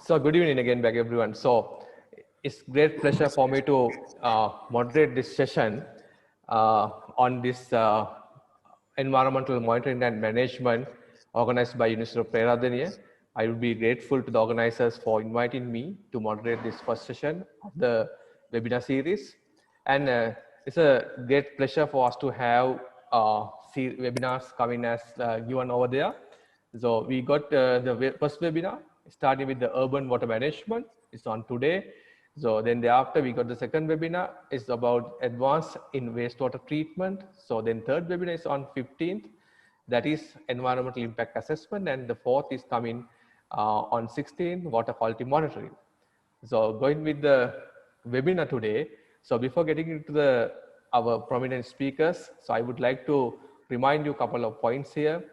So good evening again back everyone. So it's great pleasure for me to moderate this session on this environmental monitoring and management organized by University of Peradeniya. I would be grateful to the organizers for inviting me to moderate this first session of the webinar series. And it's a great pleasure for us to have webinars coming as given over there. So we got the first webinar starting with the urban water management. It's on today. So then thereafter we got the second webinar. It's about advanced in wastewater treatment. So then third webinar is on 15th. That is environmental impact assessment. And the fourth is coming on 16th, water quality monitoring. So going with the webinar today. So before getting into our prominent speakers, so I would like to remind you a couple of points here.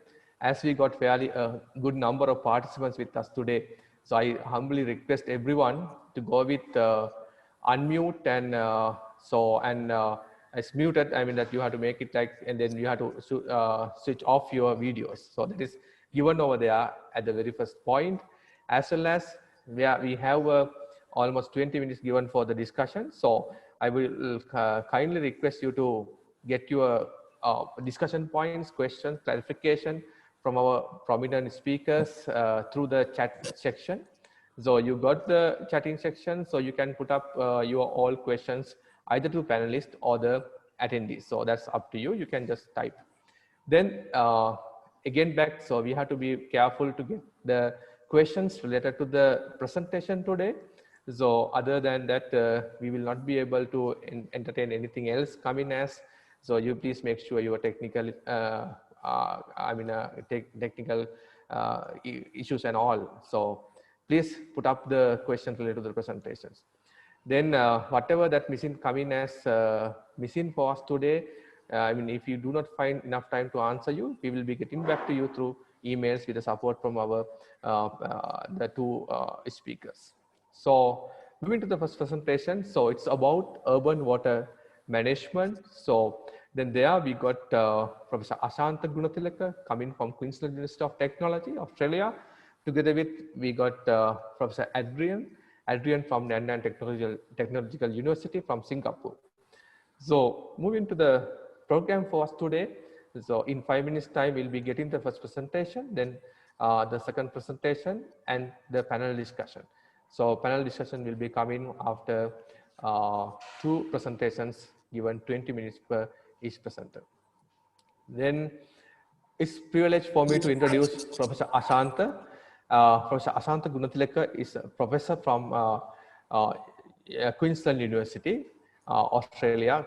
As we got fairly a good number of participants with us today, so I humbly request everyone to go with unmute and it's muted. I mean that you have to make it like, and then you have to switch off your videos. So that is given over there at the very first point, as well as we have almost 20 minutes given for the discussion. So I will kindly request you to get your discussion points, questions, clarification from our prominent speakers through the chat section. So you got the chatting section, so you can put up your all questions either to panelists or the attendees. So that's up to you. You can just type. Then again back, so we have to be careful to get the questions related to the presentation today. So other than that, we will not be able to entertain anything else coming as. So you please make sure your technical technical issues and all. So please put up the questions related to the presentations. Then whatever that missing coming as missing for us today, I mean, if you do not find enough time to answer you, we will be getting back to you through emails with the support from our the two speakers. So moving to the first presentation, so it's about urban water management. So then there we got Professor Ashantha Goonetilleke coming from Queensland University of Technology, Australia. Together with we got Professor Adrian from Nanyang Technological University from Singapore. So moving to the program for us today. So in 5 minutes time, we'll be getting the first presentation, then the second presentation and the panel discussion. So panel discussion will be coming after two presentations given 20 minutes per each presenter. Then it's a privilege for me to introduce Professor Ashantha. Professor Ashantha Goonetilleke is a professor from Queensland University, Australia.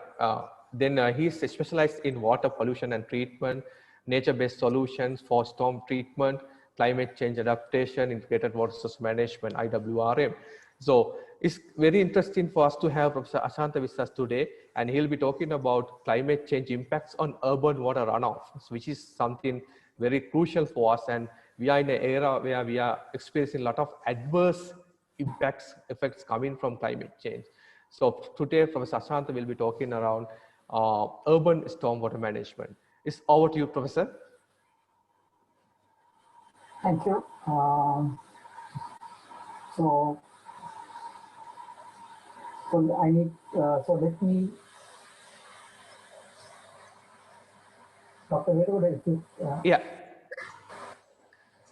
Then he's specialized in water pollution and treatment, nature-based solutions for storm treatment, climate change adaptation, integrated water resource management, IWRM. So it's very interesting for us to have Professor Ashantha with us today, and he'll be talking about climate change impacts on urban water runoff, which is something very crucial for us. And we are in an era where we are experiencing a lot of adverse effects coming from climate change. So today, Professor Ashantha will be talking around urban stormwater management. It's over to you, Professor. Thank you. So I need, so let me, Dr. Weragoda, if you, yeah.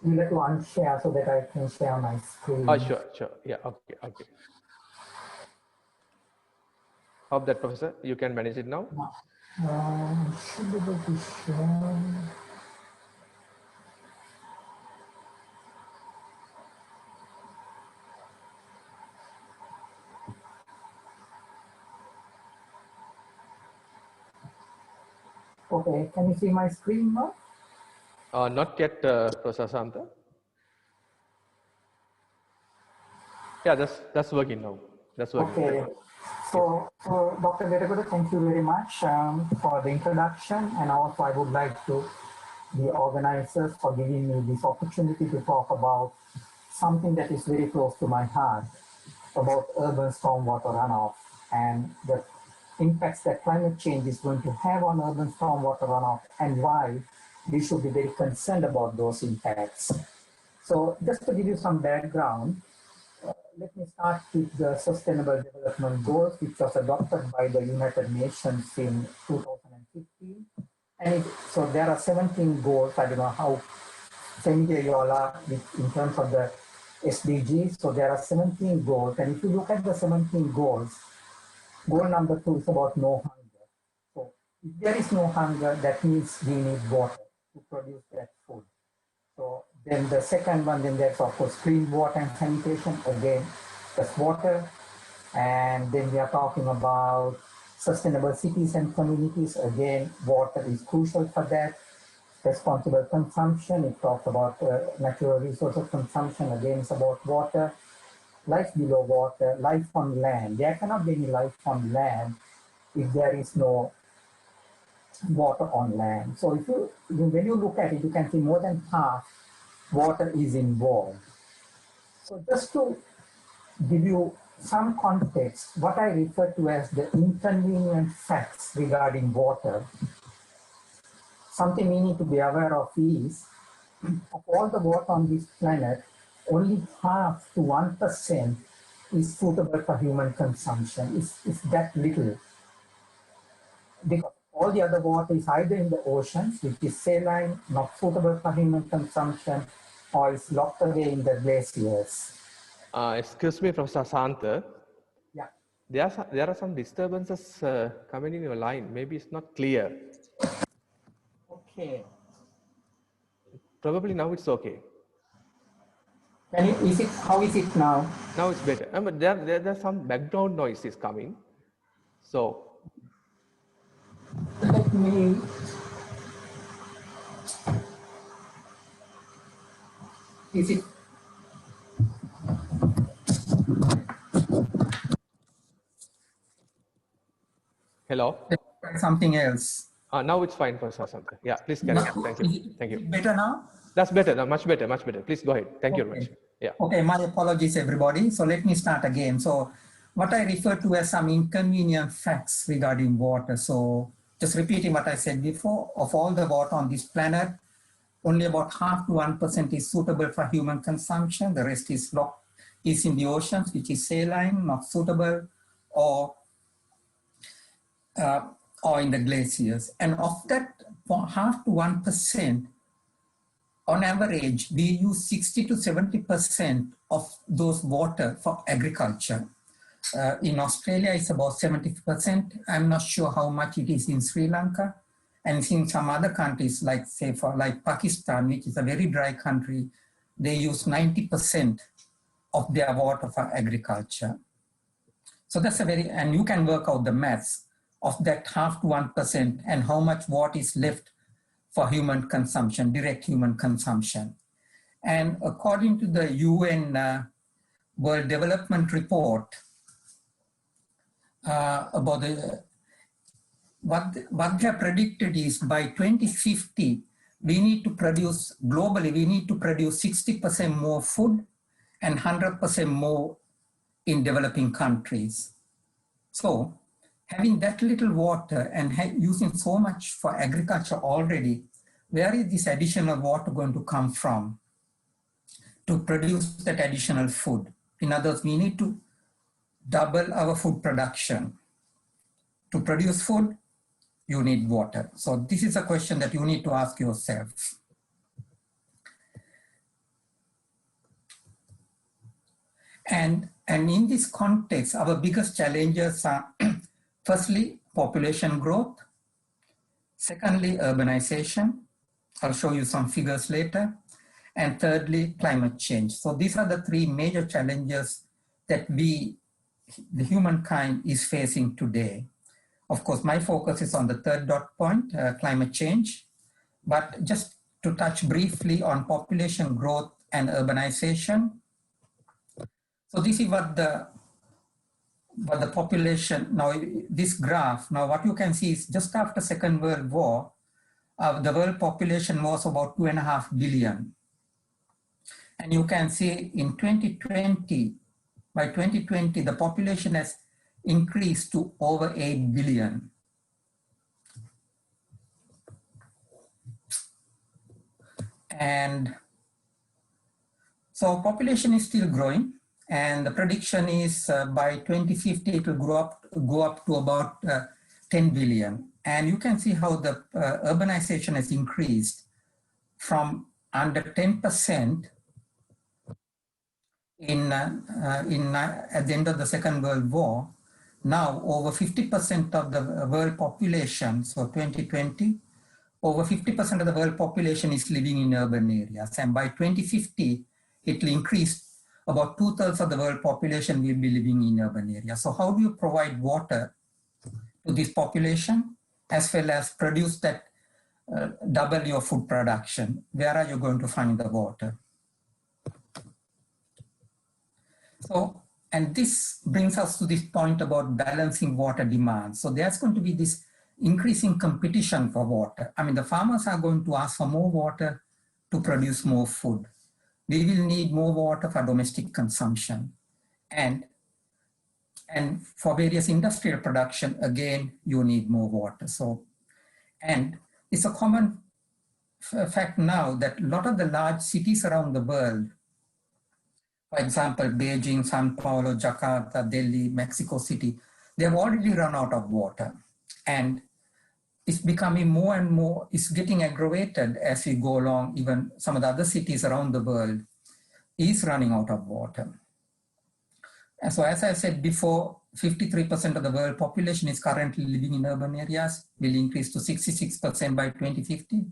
You let to unshare so that I can share my screen. Oh, sure. Yeah, okay. Hope that, Professor, you can manage it now. Should be able to share. Okay, can you see my screen now? Not yet, Professor Ashantha. Yeah, that's working now. That's working. Okay. So, Dr. Weragoda, thank you very much for the introduction, and also I would like to the organizers for giving me this opportunity to talk about something that is very close to my heart, about urban stormwater runoff and the impacts that climate change is going to have on urban stormwater runoff and why we should be very concerned about those impacts. So just to give you some background, let me start with the Sustainable Development Goals, which was adopted by the United Nations in 2015. So there are 17 goals. I don't know how familiar you all are in terms of the SDGs. So there are 17 goals. And if you look at the 17 goals, goal number 2 is about no hunger. So if there is no hunger, that means we need water to produce that food. So then the second one, then there's of course clean water and sanitation. Again, that's water. And then we are talking about sustainable cities and communities. Again, water is crucial for that. Responsible consumption, it talks about natural resources consumption. Again, it's about water. Life below water, life on land. There cannot be any life on land if there is no water on land. So if you, when you look at it, you can see more than half water is involved. So just to give you some context, what I refer to as the inconvenient facts regarding water, something we need to be aware of is, of all the water on this planet, only half to 1% is suitable for human consumption. It's that little. Because all the other water is either in the oceans, which is saline, not suitable for human consumption, or is locked away in the glaciers. Excuse me, Professor Ashantha. Yeah. There are some disturbances coming in your line. Maybe it's not clear. Okay. Probably now it's okay. How is it now? Now it's better. But there's some background noise is coming. So let me is it hello. Something else. Now it's fine, Professor Ashantha. Yeah, please carry on. Thank you. Thank you. Better now? That's better. Now, much better. Much better. Please go ahead. Thank you very much. Yeah. Okay, my apologies, everybody. So let me start again. So what I refer to as some inconvenient facts regarding water. So just repeating what I said before, of all the water on this planet, only about half to 1% is suitable for human consumption. The rest is in the oceans, which is saline, not suitable, or in the glaciers. And of that half to 1%, on average, we use 60 to 70% of those water for agriculture. In Australia, it's about 70%. I'm not sure how much it is in Sri Lanka. And in some other countries, like say like Pakistan, which is a very dry country, they use 90% of their water for agriculture. So that's and you can work out the maths of that half to 1% and how much water is left for human consumption, direct human consumption. And according to the UN World Development Report about what they have predicted is by 2050, we need to produce, globally, we need to produce 60% more food and 100% more in developing countries. So having that little water and using so much for agriculture already, where is this additional water going to come from to produce that additional food? In other words, we need to double our food production. To produce food, you need water. So this is a question that you need to ask yourself. And in this context, our biggest challenges are firstly, population growth. Secondly, urbanization. I'll show you some figures later. And thirdly, climate change. So these are the three major challenges that the humankind is facing today. Of course, my focus is on the third dot point, climate change. But just to touch briefly on population growth and urbanization. So this is what the population, now this graph, now what you can see is just after Second World War, the world population was about 2.5 billion. And you can see in 2020, by 2020, the population has increased to over 8 billion. And so population is still growing. And the prediction is by 2050, it will go up to about 10 billion. And you can see how the urbanization has increased from under 10% at the end of the Second World War. Now over 50% of the world population, so 2020, over 50% of the world population is living in urban areas. And by 2050, it will increase. About 2/3 of the world population will be living in urban areas. So how do you provide water to this population, as well as produce that double your food production? Where are you going to find the water? So, and this brings us to this point about balancing water demand. So there's going to be this increasing competition for water. I mean, the farmers are going to ask for more water to produce more food. We will need more water for domestic consumption. And for various industrial production, again, you need more water. So, and it's a common fact now that a lot of the large cities around the world, for example, Beijing, Sao Paulo, Jakarta, Delhi, Mexico City, they have already run out of water. And it's becoming more and more, it's getting aggravated as we go along. Even some of the other cities around the world is running out of water. And so as I said before, 53% of the world population is currently living in urban areas, will increase to 66% by 2050.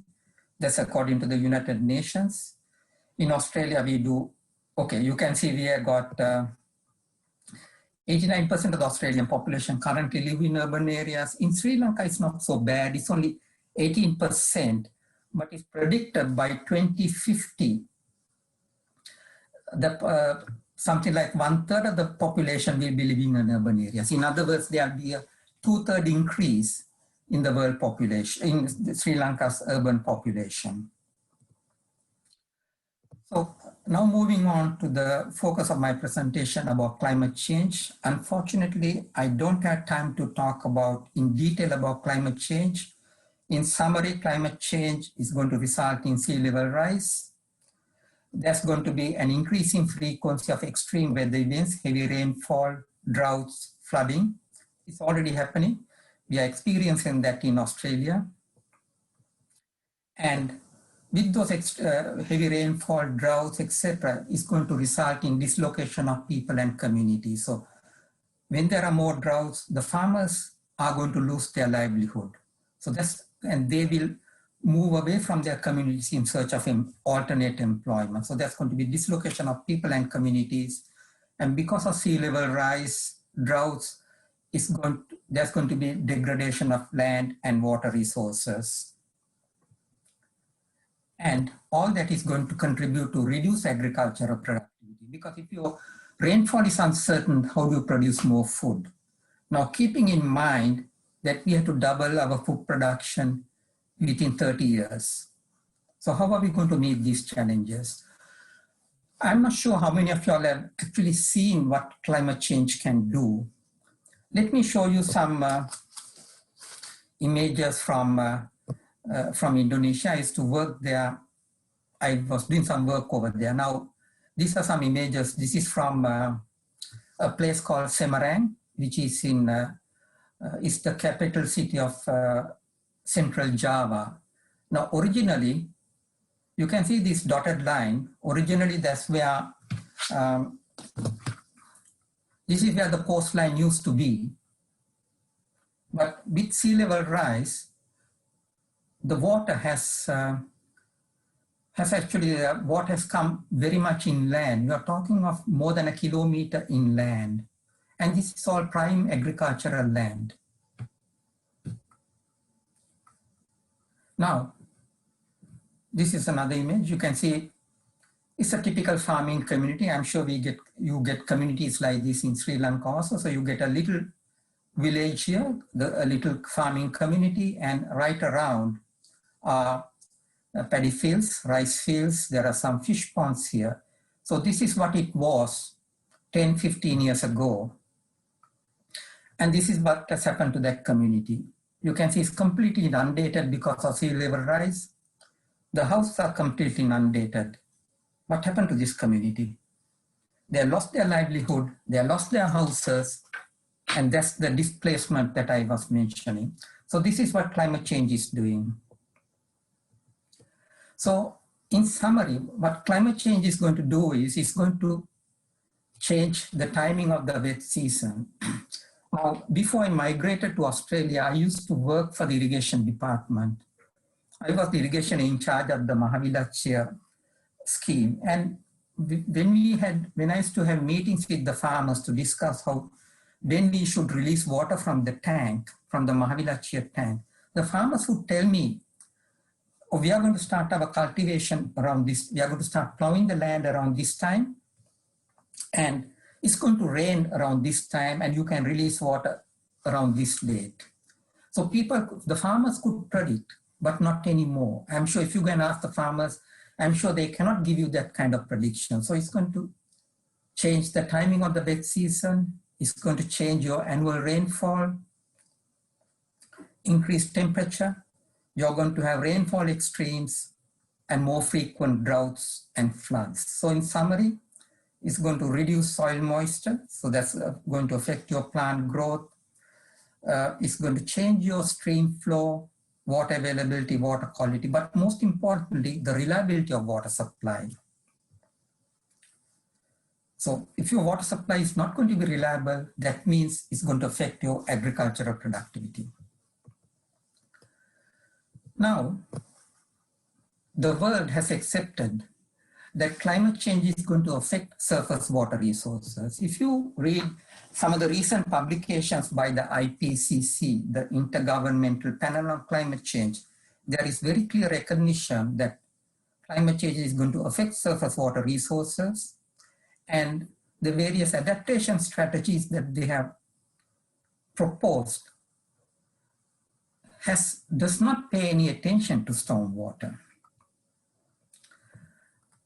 That's according to the United Nations. In Australia, we do, okay, you can see we have got 89% of the Australian population currently live in urban areas. In Sri Lanka, it's not so bad. It's only 18%, but it's predicted by 2050 that something like 1/3 of the population will be living in urban areas. In other words, there will be a 2/3 increase in the world population, in Sri Lanka's urban population. So now moving on to the focus of my presentation about climate change. Unfortunately, I don't have time to talk in detail about climate change. In summary, climate change is going to result in sea level rise. There's going to be an increasing frequency of extreme weather events, heavy rainfall, droughts, flooding. It's already happening. We are experiencing that in Australia. And with those heavy rainfall, droughts, etc., is going to result in dislocation of people and communities. So when there are more droughts, the farmers are going to lose their livelihood. So and they will move away from their communities in search of alternate employment. So there's going to be dislocation of people and communities. And because of sea level rise, droughts, there's going to be degradation of land and water resources. And all that is going to contribute to reduce agricultural productivity, because if your rainfall is uncertain, how do you produce more food? Now, keeping in mind that we have to double our food production within 30 years. So how are we going to meet these challenges? I'm not sure how many of y'all have actually seen what climate change can do. Let me show you some images from Indonesia. I used to work there. I was doing some work over there. Now, these are some images. This is from a place called Semarang, which is is the capital city of Central Java. Now, originally, you can see this dotted line. Originally, that's where, this is where the coastline used to be. But with sea level rise, the water has come very much inland. We are talking of more than 1 kilometer inland. And this is all prime agricultural land. Now, this is another image. You can see it's a typical farming community. I'm sure you get communities like this in Sri Lanka also. So you get a little village here, a little farming community, and right around paddy fields, rice fields. There are some fish ponds here. So this is what it was 10, 15 years ago. And this is what has happened to that community. You can see it's completely inundated because of sea level rise. The houses are completely inundated. What happened to this community? they lost their livelihood, they lost their houses, and that's the displacement that I was mentioning. So this is what climate change is doing. So in summary, what climate change is going to do is it's going to change the timing of the wet season. Now, before I migrated to Australia, I used to work for the irrigation department. I was the irrigation in charge of the Mahavilachya scheme. And when I used to have meetings with the farmers to discuss when we should release water from the tank, from the Mahavilachya tank, the farmers would tell me, oh, we are going to start our cultivation around this, we are going to start plowing the land around this time, and it's going to rain around this time, and you can release water around this date. So the farmers could predict, but not anymore. I'm sure if you can ask the farmers, I'm sure they cannot give you that kind of prediction. So it's going to change the timing of the wet season. It's going to change your annual rainfall, increased temperature. You're going to have rainfall extremes and more frequent droughts and floods. So in summary, it's going to reduce soil moisture. So that's going to affect your plant growth. It's going to change your stream flow, water availability, water quality, but most importantly, the reliability of water supply. So if your water supply is not going to be reliable, that means it's going to affect your agricultural productivity. Now, the world has accepted that climate change is going to affect surface water resources. If you read some of the recent publications by the IPCC, the Intergovernmental Panel on Climate Change, there is very clear recognition that climate change is going to affect surface water resources, and the various adaptation strategies that they have proposed does not pay any attention to stormwater.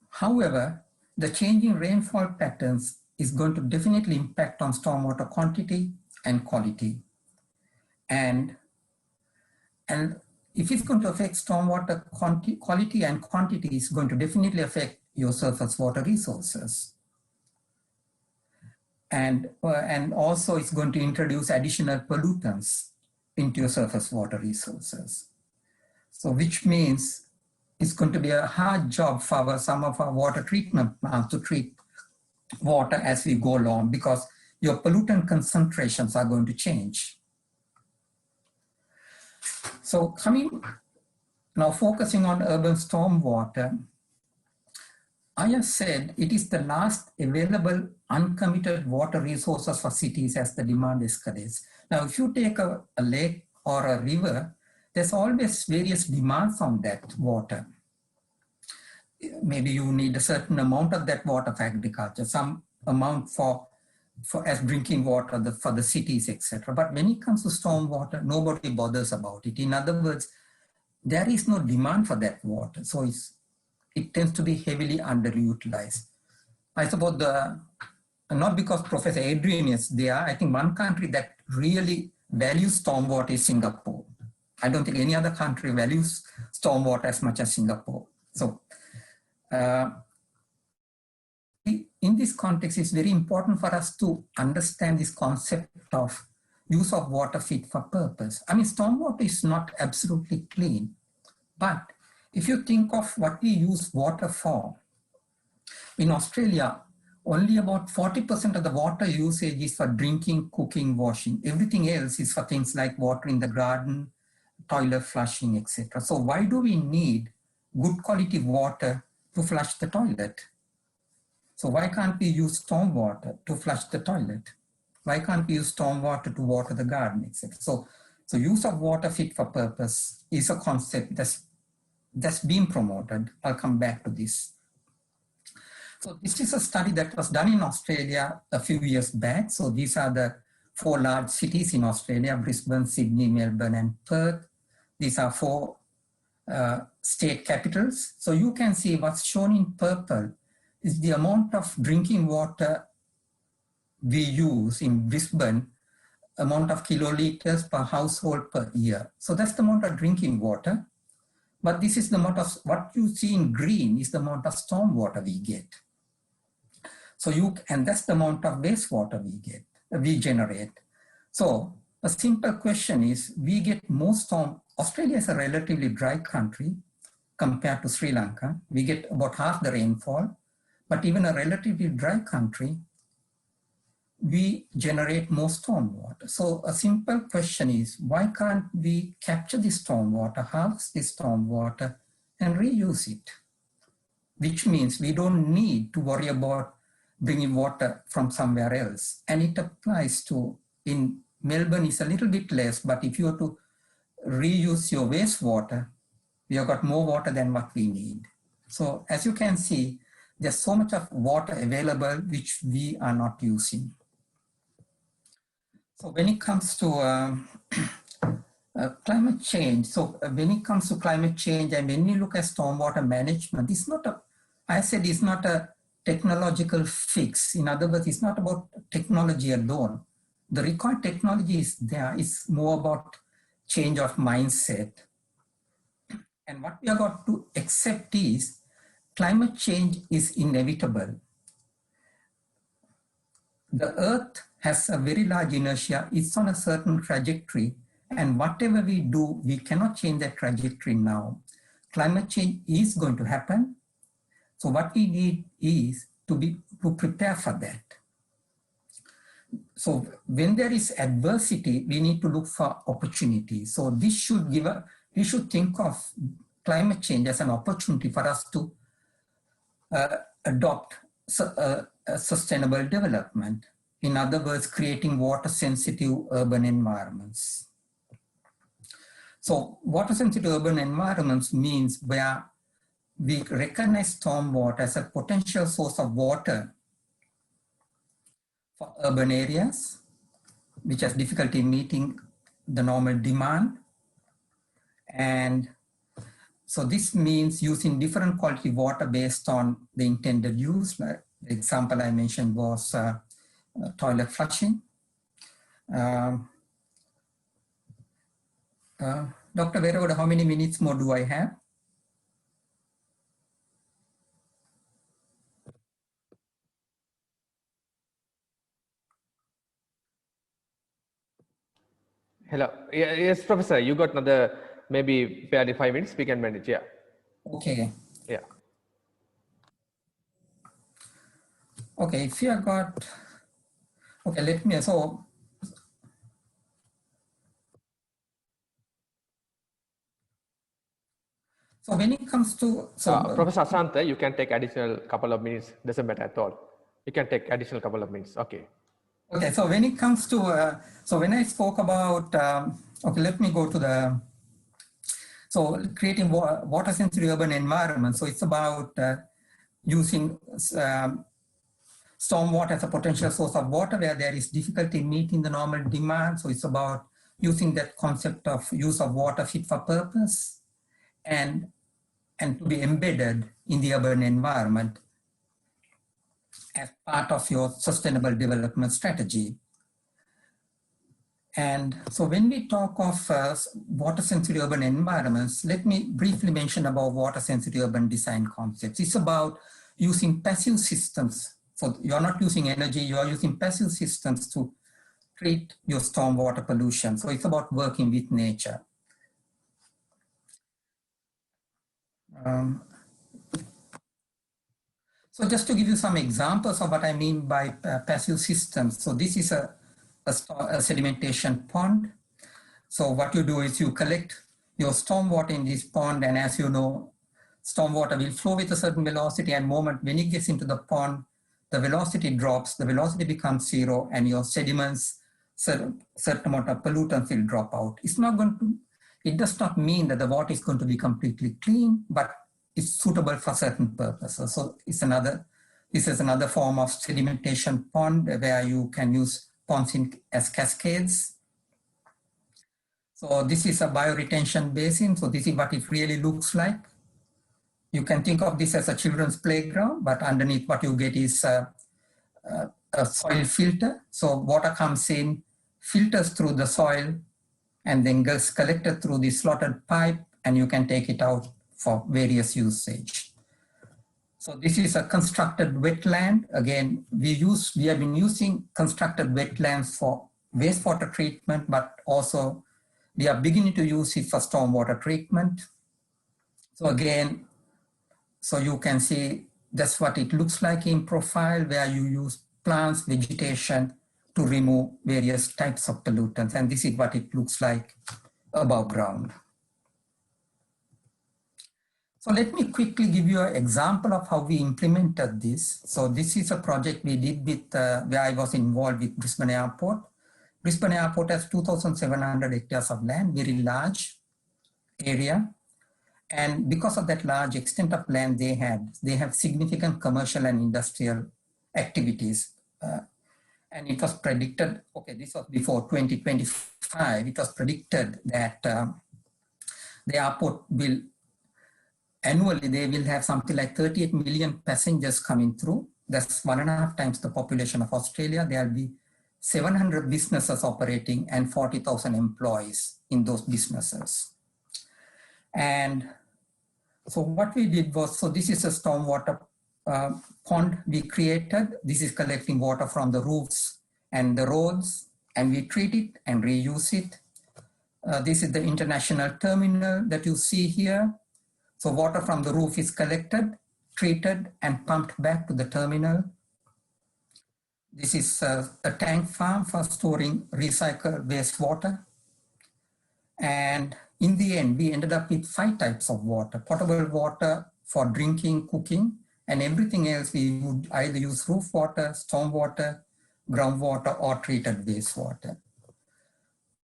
However, the changing rainfall patterns is going to definitely impact on stormwater quantity and quality. And if it's going to affect stormwater quality and quantity, it's going to definitely affect your surface water resources. And also it's going to introduce additional pollutants into your surface water resources. So which means it's going to be a hard job for some of our water treatment plants to treat water as we go along, because your pollutant concentrations are going to change. So now focusing on urban stormwater, I have said it is the last available uncommitted water resources for cities as the demand escalates. Now, if you take a lake or a river, there's always various demands on that water. Maybe you need a certain amount of that water for agriculture, some amount for as drinking water for the cities, etc. But when it comes to stormwater, nobody bothers about it. In other words, there is no demand for that water. So it tends to be heavily underutilized. I suppose not because Professor Adrian is there, I think one country that really values stormwater is Singapore. I don't think any other country values stormwater as much as Singapore. So in this context, it's very important for us to understand this concept of use of water fit for purpose. I mean, stormwater is not absolutely clean, but if you think of what we use water for, in Australia, only about 40% of the water usage is for drinking, cooking, washing. Everything else is for things like watering the garden, toilet flushing, etc. So why do we need good quality water to flush the toilet? So why can't we use stormwater to flush the toilet? Why can't we use stormwater to water the garden, etc.? So use of water fit for purpose is a concept that's being promoted. I'll come back to this. So this is a study that was done in Australia a few years back. So these are the 4 large cities in Australia: Brisbane, Sydney, Melbourne, and Perth. These are 4 state capitals. So you can see what's shown in purple is the amount of drinking water we use in Brisbane, amount of kiloliters per household per year. So that's the amount of drinking water. But this is the amount of, what you see in green is the amount of storm water we get. And that's the amount of wastewater we generate. So a simple question is, we get more storm. Australia is a relatively dry country compared to Sri Lanka. We get about half the rainfall, but even a relatively dry country, we generate more stormwater. So a simple question is, why can't we capture the stormwater, harvest the stormwater, and reuse it? Which means we don't need to worry about bringing water from somewhere else. And it applies to, in Melbourne, it's a little bit less, but if you were to reuse your wastewater, we have got more water than what we need. So as you can see, there's so much of water available which we are not using. So when it comes to climate change, and when we look at stormwater management, it's not it's not a technological fix. In other words, it's not about technology alone. The required technology is there. It's more about change of mindset. And what we have got to accept is climate change is inevitable. The Earth has a very large inertia. It's on a certain trajectory. And whatever we do, we cannot change that trajectory now. Climate change is going to happen. So what we need is to prepare for that. So when there is adversity, we need to look for opportunities. So this should we should think of climate change as an opportunity for us to adopt a sustainable development. In other words, creating water-sensitive urban environments. So water-sensitive urban environments means where we recognize stormwater as a potential source of water for urban areas, which has difficulty meeting the normal demand. And so this means using different quality water based on the intended use. The example I mentioned was toilet flushing. Dr. Weragoda, how many minutes more do I have? Hello. Yes, Professor, you got another maybe barely 5 minutes. We can manage. Yeah. Okay. Yeah. Okay, if you have got, okay, let me, so when it comes to, Professor Ashantha, you can take additional couple of minutes, doesn't matter at all. You can take additional couple of minutes, okay. Okay, so when it comes to, so when I spoke about, okay, let me go to the, so creating water sensitive urban environments. So it's about using stormwater as a potential source of water where there is difficulty meeting the normal demand. So it's about using that concept of use of water fit for purpose and to be embedded in the urban environment as part of your sustainable development strategy. And so when we talk of water sensitive urban environments, let me briefly mention about water sensitive urban design concepts. It's about using passive systems. So you're not using energy, you are using passive systems to treat your stormwater pollution. So it's about working with nature. So just to give you some examples of what I mean by passive systems. So this is a sedimentation pond. So what you do is you collect your stormwater in this pond, and as you know, stormwater will flow with a certain velocity, and moment when it gets into the pond, the velocity drops, the velocity becomes zero, and your sediments, certain amount of pollutants will drop out. It's not going to, it does not mean that the water is going to be completely clean, but it's suitable for certain purposes. So it's this is another form of sedimentation pond where you can use ponds as cascades. So this is a bioretention basin. So this is what it really looks like. You can think of this as a children's playground, but underneath what you get is a soil filter. So water comes in, filters through the soil, and then gets collected through the slotted pipe, and you can take it out for various usage. So this is a constructed wetland. Again, we have been using constructed wetlands for wastewater treatment, but also we are beginning to use it for stormwater treatment. So again, so you can see that's what it looks like in profile, where you use plants, vegetation to remove various types of pollutants. And this is what it looks like above ground. So let me quickly give you an example of how we implemented this. So this is a project we did with, where I was involved with Brisbane Airport. Brisbane Airport has 2,700 hectares of land, very large area. And because of that large extent of land they have significant commercial and industrial activities. And it was predicted, okay, this was before 2025, it was predicted that the airport will, annually they will have something like 38 million passengers coming through. That's 1.5 times the population of Australia. There will be 700 businesses operating and 40,000 employees in those businesses. And so what we did was, so this is a stormwater pond we created. This is collecting water from the roofs and the roads, and we treat it and reuse it. This is the international terminal that you see here. So water from the roof is collected, treated, and pumped back to the terminal. This is a tank farm for storing recycled wastewater. And in the end, we ended up with 5 types of water: potable water for drinking, cooking, and everything else we would either use roof water, storm water, groundwater, or treated wastewater.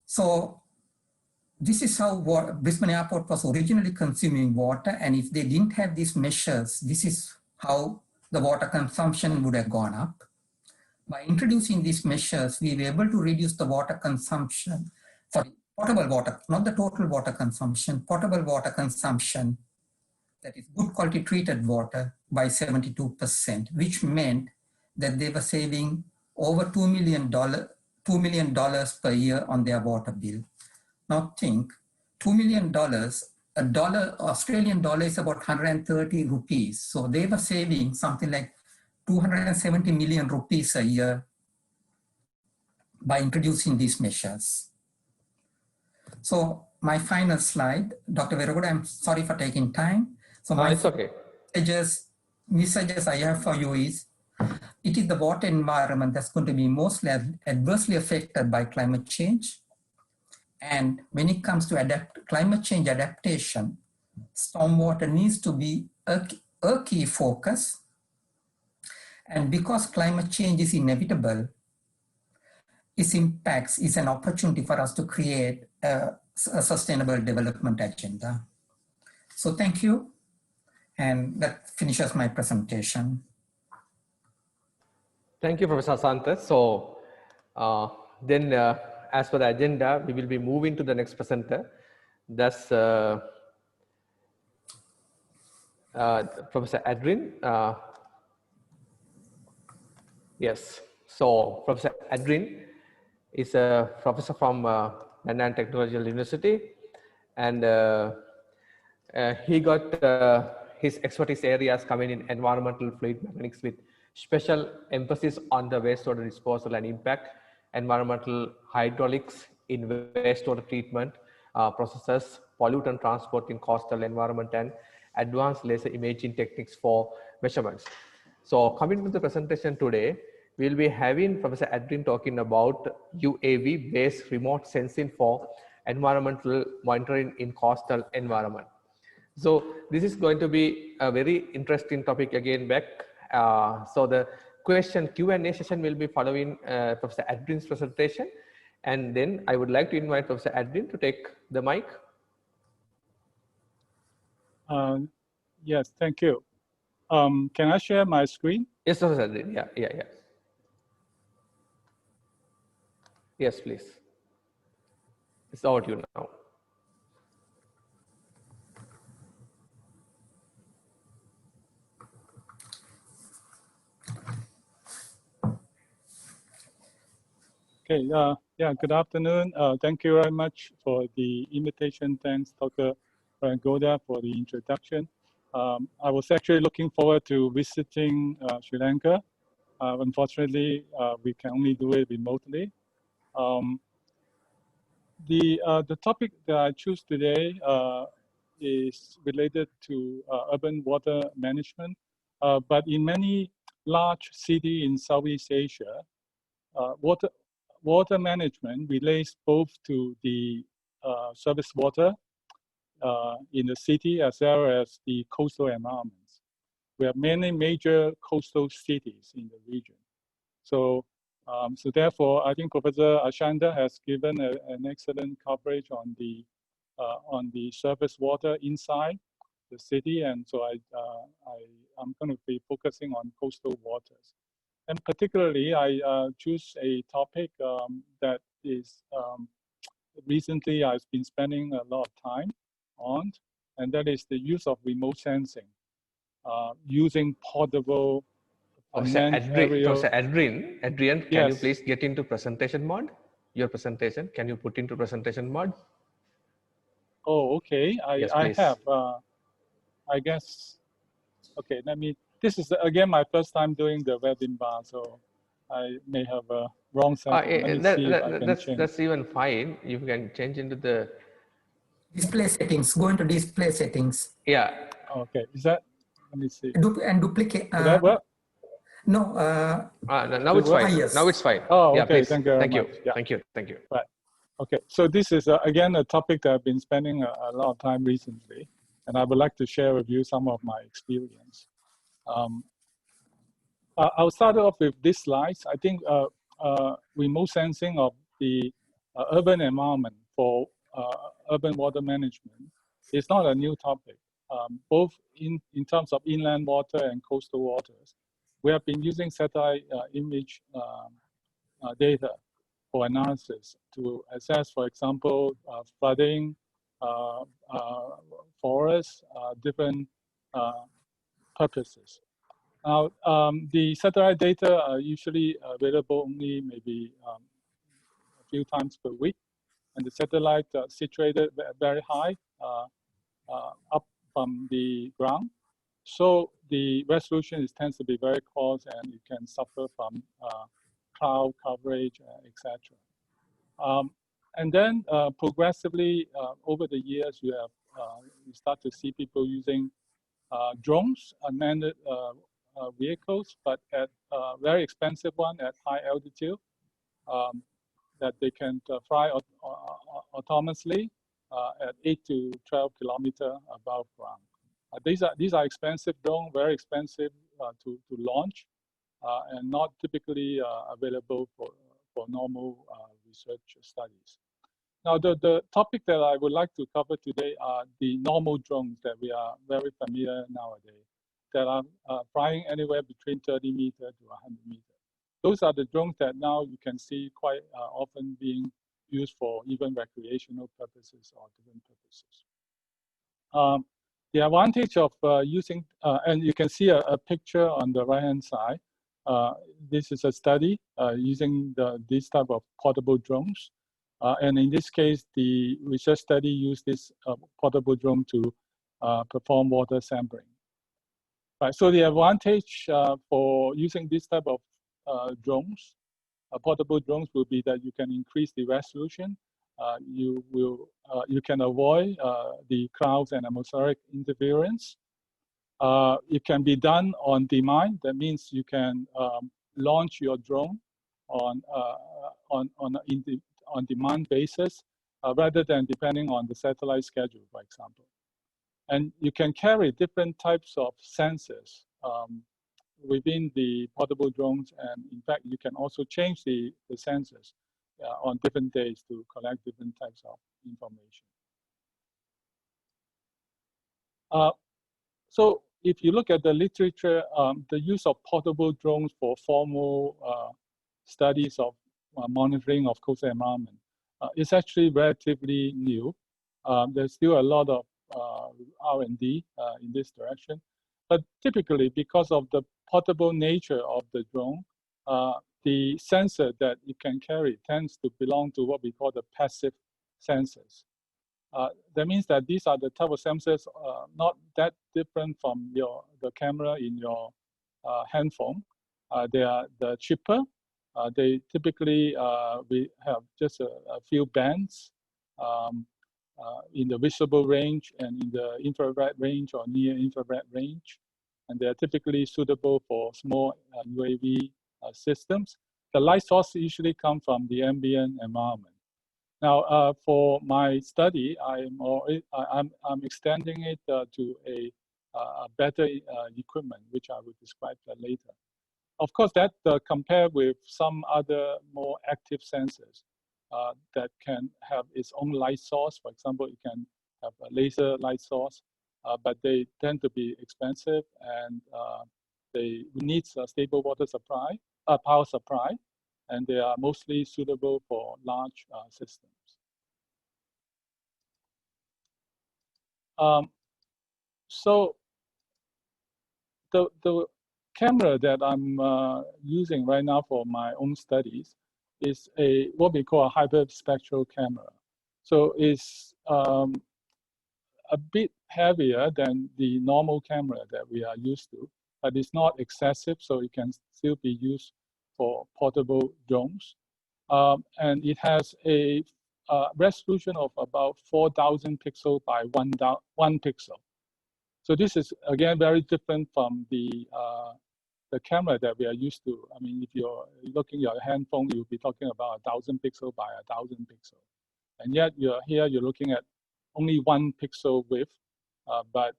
So this is how Brisbane Airport was originally consuming water, and if they didn't have these measures, this is how the water consumption would have gone up. By introducing these measures, we were able to reduce the water consumption, sorry, potable water, not the total water consumption, potable water consumption, that is good quality treated water, by 72%, which meant that they were saving over $2 million per year on their water bill. Now think, $2 million, Australian dollar is about 130 rupees. So they were saving something like 270 million rupees a year by introducing these measures. So my final slide, Dr. Weragoda, I'm sorry for taking time. So it's okay. Messages I have for you is, it is the water environment that's going to be most adversely affected by climate change. And when it comes to climate change adaptation, stormwater needs to be a key focus. And because climate change is inevitable, its impacts is an opportunity for us to create a sustainable development agenda. So thank you. And that finishes my presentation. Thank you, Professor Ashantha. So then as for the agenda, we will be moving to the next presenter. That's Professor Adrian. Yes, so Professor Adrian is a professor from Nanyang Technological University, and he got his expertise areas coming in environmental fluid mechanics with special emphasis on the wastewater disposal and impact, environmental hydraulics in wastewater treatment processes, pollutant transport in coastal environment, and advanced laser imaging techniques for measurements. So coming to the presentation today, we'll be having Professor Adrian talking about UAV-based remote sensing for environmental monitoring in coastal environment. So this is going to be a very interesting topic again back. So the Q&A session will be following Professor Adrian's presentation. And then I would like to invite Professor Adrian to take the mic. Yes, thank you. Can I share my screen? Yes, Professor Adrian. Yeah. Yes, please. It's over to you now. Okay, yeah, good afternoon. Thank you very much for the invitation. Thanks, Dr. Weragoda, for the introduction. I was actually looking forward to visiting Sri Lanka. Unfortunately, we can only do it remotely. The topic that I choose today is related to urban water management, but in many large cities in Southeast Asia, water management relates both to the surface water in the city as well as the coastal environments. We have many major coastal cities in the region. So therefore, I think Professor Ashantha has given an excellent coverage on the surface water inside the city, and so I'm going to be focusing on coastal waters. And particularly, I choose a topic that is recently I've been spending a lot of time on, and that is the use of remote sensing using portable Adrian, can you Yes. please get into presentation mode? Your presentation, can you put into presentation mode? Oh, okay. Yes, I please. have. I guess. Okay, this is again my first time doing the webinar, so I may have a wrong setting. Let me see if I can change. That's even fine. You can change into the Display settings. Go into display settings. Yeah. Okay, is that? Let me see. And duplicate. No, now it's fine. Yes. Now it's fine. Oh, yeah, okay. please. Thank you very Thank you. much. Yeah. Thank you. Thank you. Right. Okay. So this is again a topic that I've been spending a lot of time recently, and I would like to share with you some of my experience. I'll start off with this slides. I think remote sensing of the urban environment for urban water management is not a new topic. Both in terms of inland water and coastal waters, we have been using satellite image data for analysis to assess, for example, flooding, forests, different purposes. Now, the satellite data are usually available only maybe a few times per week, and the satellite situated very high up from the ground. So the resolution tends to be very close, and you can suffer from cloud coverage, etc. And then progressively over the years, you start to see people using drones, unmanned vehicles, but at very expensive one at high altitude that they can fly autonomously at 8 to 12 kilometers above ground. These are expensive drones, very expensive to launch, and not typically available for normal research studies. Now, the topic that I would like to cover today are the normal drones that we are very familiar nowadays, that are flying anywhere between 30 meters to 100 meters. Those are the drones that now you can see quite often being used for even recreational purposes or different purposes. The advantage of using, and you can see a picture on the right-hand side. This is a study using this type of portable drones. And in this case, the research study used this portable drone to perform water sampling. Right, so the advantage for using this type of drones, portable drones, will be that you can increase the resolution. You can avoid the clouds and atmospheric interference. It can be done on demand. That means you can launch your drone on demand basis rather than depending on the satellite schedule, for example. And you can carry different types of sensors within the portable drones, and in fact, you can also change the sensors on different days to collect different types of information. So if you look at the literature, the use of portable drones for formal studies of monitoring of coastal environment is actually relatively new. There's still a lot of R&D in this direction. But typically, because of the portable nature of the drone, the sensor that you can carry tends to belong to what we call the passive sensors. That means that these are the type of sensors not that different from the camera in your handphone. They are the cheaper. They typically we have just a few bands in the visible range and in the infrared range or near infrared range, and they are typically suitable for small UAV systems. The light source usually come from the ambient environment. Now, for my study, I'm extending it to a better equipment, which I will describe later. Of course, that compared with some other more active sensors that can have its own light source. For example, it can have a laser light source, but they tend to be expensive and they need a stable water supply, power supply, and they are mostly suitable for large systems. So the camera that I'm using right now for my own studies is what we call a hyperspectral camera. So it's a bit heavier than the normal camera that we are used to, but it's not excessive, so it can still be used for portable drones. And it has a resolution of about 4,000 pixels by 1 pixel. So this is, again, very different from the camera that we are used to. I mean, if you're looking at your handphone, you'll be talking about 1,000 pixels by 1,000 pixels. And yet you're looking at only 1 pixel width, but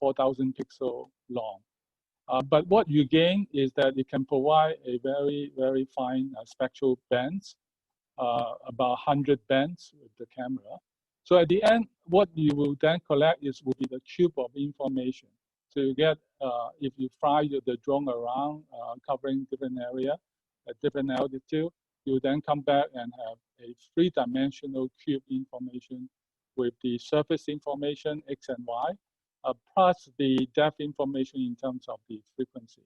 4,000 pixel long. But what you gain is that it can provide a very, very fine spectral bands, about 100 bands with the camera. So at the end, what you will then collect will be the cube of information. So you get, if you fly the drone around, covering different area at different altitude, you then come back and have a 3-dimensional cube information with the surface information, X and Y, plus the depth information in terms of the frequency.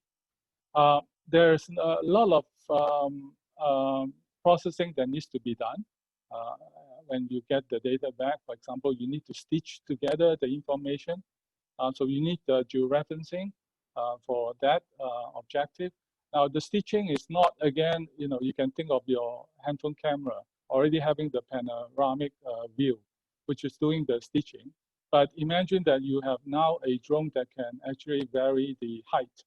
There's a lot of processing that needs to be done when you get the data back. For example, you need to stitch together the information. So you need the georeferencing for that objective. Now, the stitching is not, again, you can think of your handphone camera already having the panoramic view, which is doing the stitching. But imagine that you have now a drone that can actually vary the height.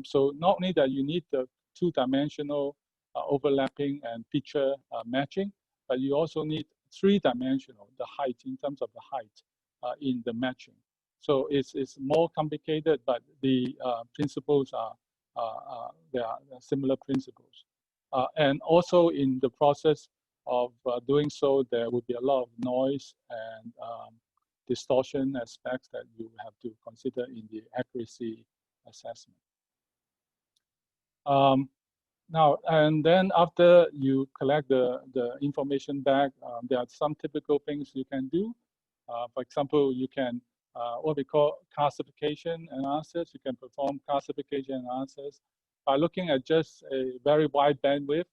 So not only that you need the 2-dimensional overlapping and picture matching, but you also need 3-dimensional, the height, in terms of the height in the matching. So it's more complicated, but the principles they are similar principles. And also in the process of doing so, there will be a lot of noise and distortion aspects that you have to consider in the accuracy assessment. Now, and then after you collect the information back, there are some typical things you can do. For example, you can, what we call classification analysis. You can perform classification analysis by looking at just a very wide bandwidth.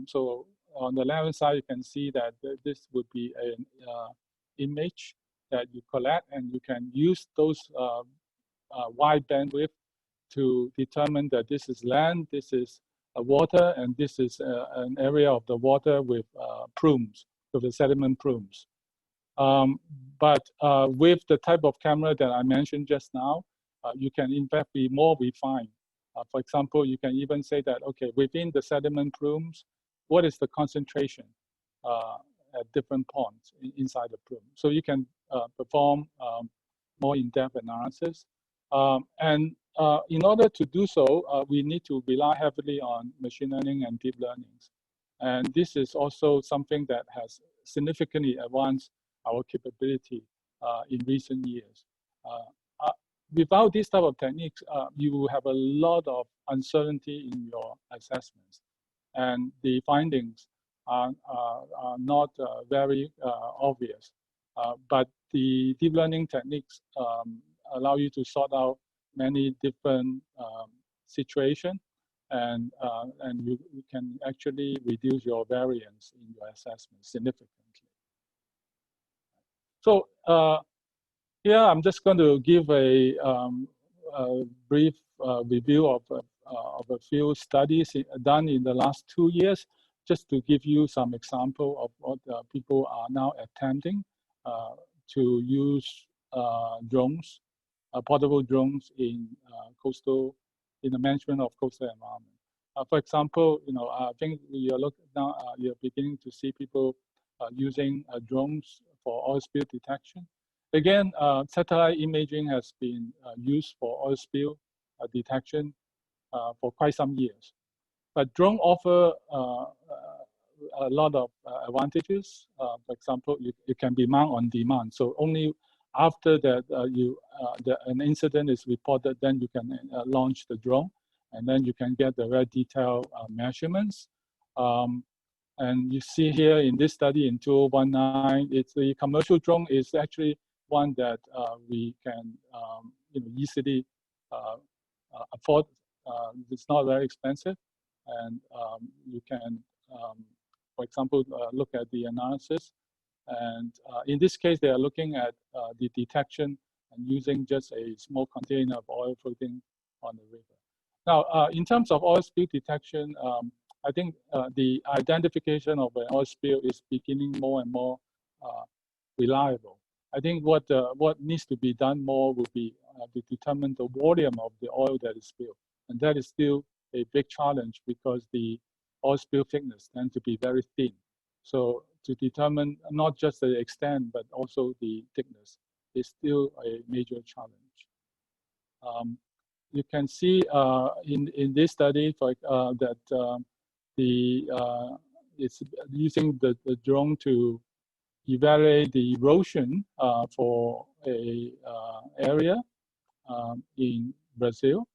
So on the left-hand side, you can see that this would be an image that you collect, and you can use those wide bandwidth to determine that this is land, this is water, and this is an area of the water with plumes, with the sediment plumes. But with the type of camera that I mentioned just now, you can in fact be more refined. For example, you can even say that, okay, within the sediment plumes, what is the concentration at different points inside the plume? So you can perform more in-depth analysis. And in order to do so, we need to rely heavily on machine learning and deep learnings. And this is also something that has significantly advanced our capability in recent years. Without this type of techniques, you will have a lot of uncertainty in your assessments. And the findings are not very obvious. But the deep learning techniques allow you to sort out many different situations, and you can actually reduce your variance in your assessment significantly. So here I'm just going to give a brief review of a few studies done in the last 2 years, just to give you some example of what people are now attempting to use drones, portable drones in the management of coastal environment. For example, I think you're beginning to see people using drones for oil spill detection. Again, satellite imaging has been used for oil spill detection for quite some years. But drone offer a lot of advantages. For example, it can be mount on demand. So only after that an incident is reported, then you can launch the drone, and then you can get the very detailed measurements. And you see here in this study in 2019, it's the commercial drone is actually one that we can easily afford. It's not very expensive, and you can, for example, look at the analysis. And in this case, they are looking at the detection and using just a small container of oil floating on the river. Now, in terms of oil spill detection, I think the identification of an oil spill is beginning more and more reliable. I think what needs to be done more will be to determine the volume of the oil that is spilled. And that is still a big challenge because the oil spill thickness tends to be very thin. So to determine not just the extent, but also the thickness is still a major challenge. You can see in this study that it's using the drone to evaluate the erosion for a area in Brazil.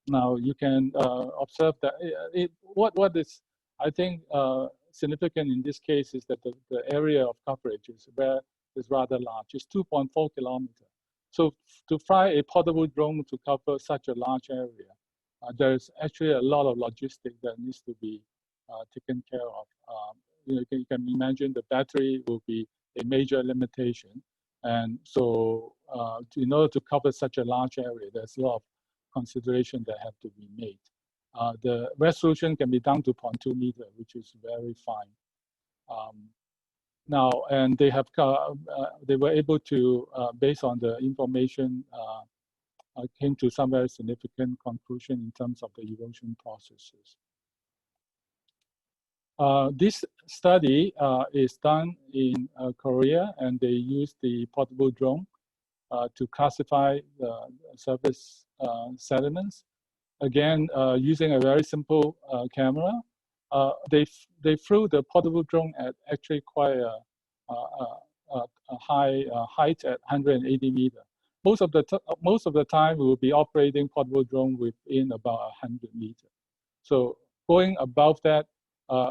Now you can observe that what is, I think, significant in this case is that the area of coverage is rather large. It's 2.4 kilometers. So to fly a portable drone to cover such a large area, there's actually a lot of logistics that needs to be taken care of. You can imagine the battery will be a major limitation. And so in order to cover such a large area, there's a lot of consideration that have to be made. The resolution can be down to 0.2 meter, which is very fine. Now, and they were able to, based on the information, came to some very significant conclusion in terms of the erosion processes. This study is done in Korea, and they use the portable drone to classify the surface sediments. Again, using a very simple camera, they flew the portable drone at actually quite a high height at 180 meters. Most of the time, we will be operating portable drone within about 100 meters. So going above that,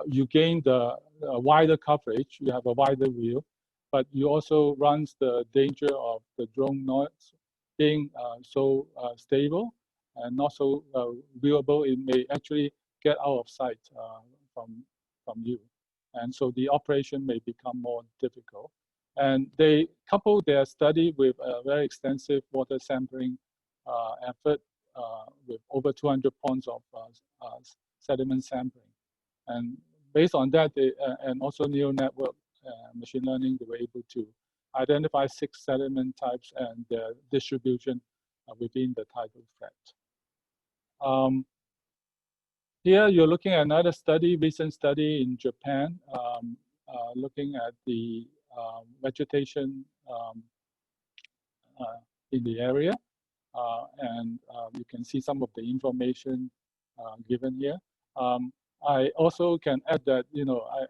you gain the wider coverage. You have a wider view, but you also run the danger of the drone not being so stable and not so viewable. It may actually get out of sight from you, and so the operation may become more difficult. And they coupled their study with a very extensive water sampling effort with over 200 points of sediment sampling. And based on that, and also neural network machine learning, they were able to identify 6 sediment types and their distribution within the tidal threat. Here you're looking at another study, recent study in Japan, looking at the vegetation in the area. And you can see some of the information given here. I also can add that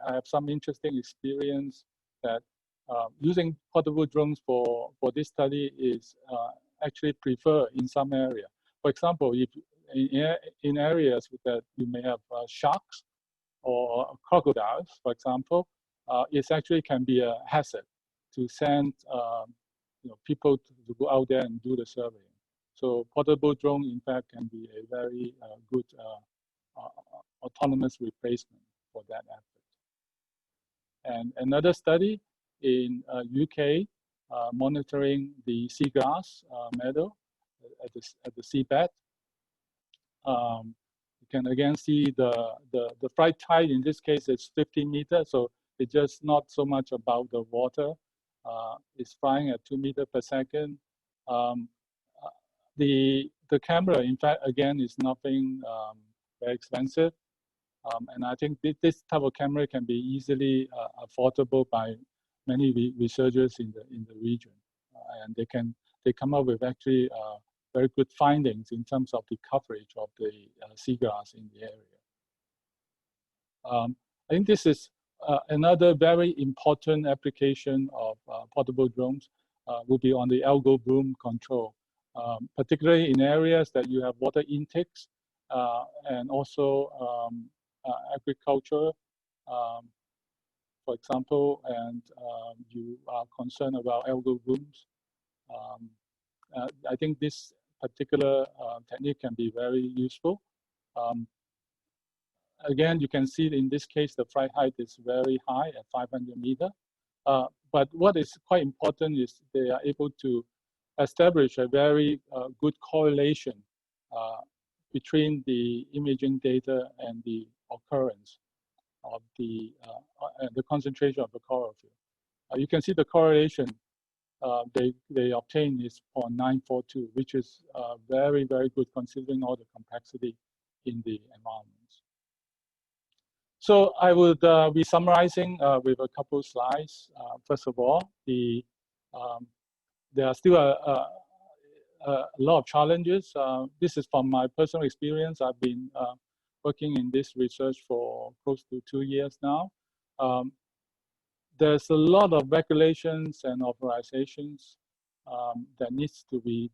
I have some interesting experience that using portable drones for this study is actually preferred in some area. For example, if in areas that you may have sharks or crocodiles, for example, it actually can be a hazard to send people to go out there and do the surveying. So portable drone, in fact, can be a very good autonomous replacement for that effort. And another study in UK monitoring the seagrass meadow at the seabed. You can again see the flight tide in this case is 50 meters, so it's just not so much about the water. It's flying at 2 meters per second. The camera, in fact, again, is nothing very expensive. And I think this type of camera can be easily affordable by many researchers in the region, and they come up with actually very good findings in terms of the coverage of the seagrass in the area. I think this is another very important application of portable drones will be on the algal bloom control, particularly in areas that you have water intakes and also agriculture, for example, and you are concerned about algal blooms. I think this particular technique can be very useful. Again, you can see in this case, the flight height is very high at 500 meters. But what is quite important is they are able to establish a very good correlation between the imaging data and the occurrence of the concentration of the chlorophyll. You can see the correlation they obtain is 0.942, which is very, very good considering all the complexity in the environments. So I would be summarizing with a couple of slides. First of all, there are still a lot of challenges. This is from my personal experience. I've been working in this research for close to 2 years now. There's a lot of regulations and authorizations that needs to be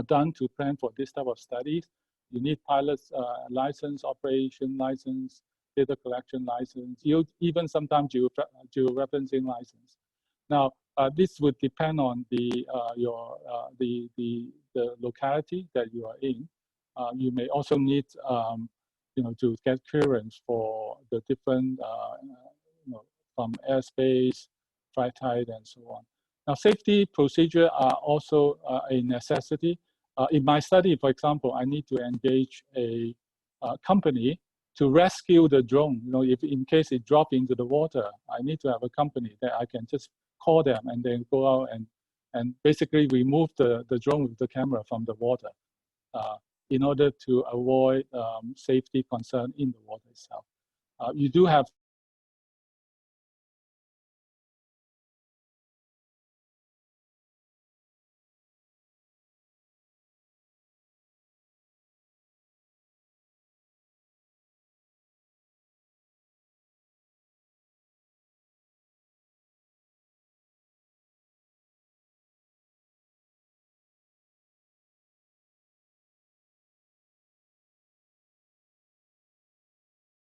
done to plan for this type of studies. You need pilot license, operation license, data collection license, even sometimes georeferencing license. Now, this would depend on the locality that you are in. You may also need, to get clearance for the different, from airspace, flight height, and so on. Now, safety procedures are also a necessity. In my study, for example, I need to engage a company to rescue the drone. If in case it drops into the water, I need to have a company that I can just call them and then go out and basically remove the drone with the camera from the water in order to avoid safety concern in the water itself. You do have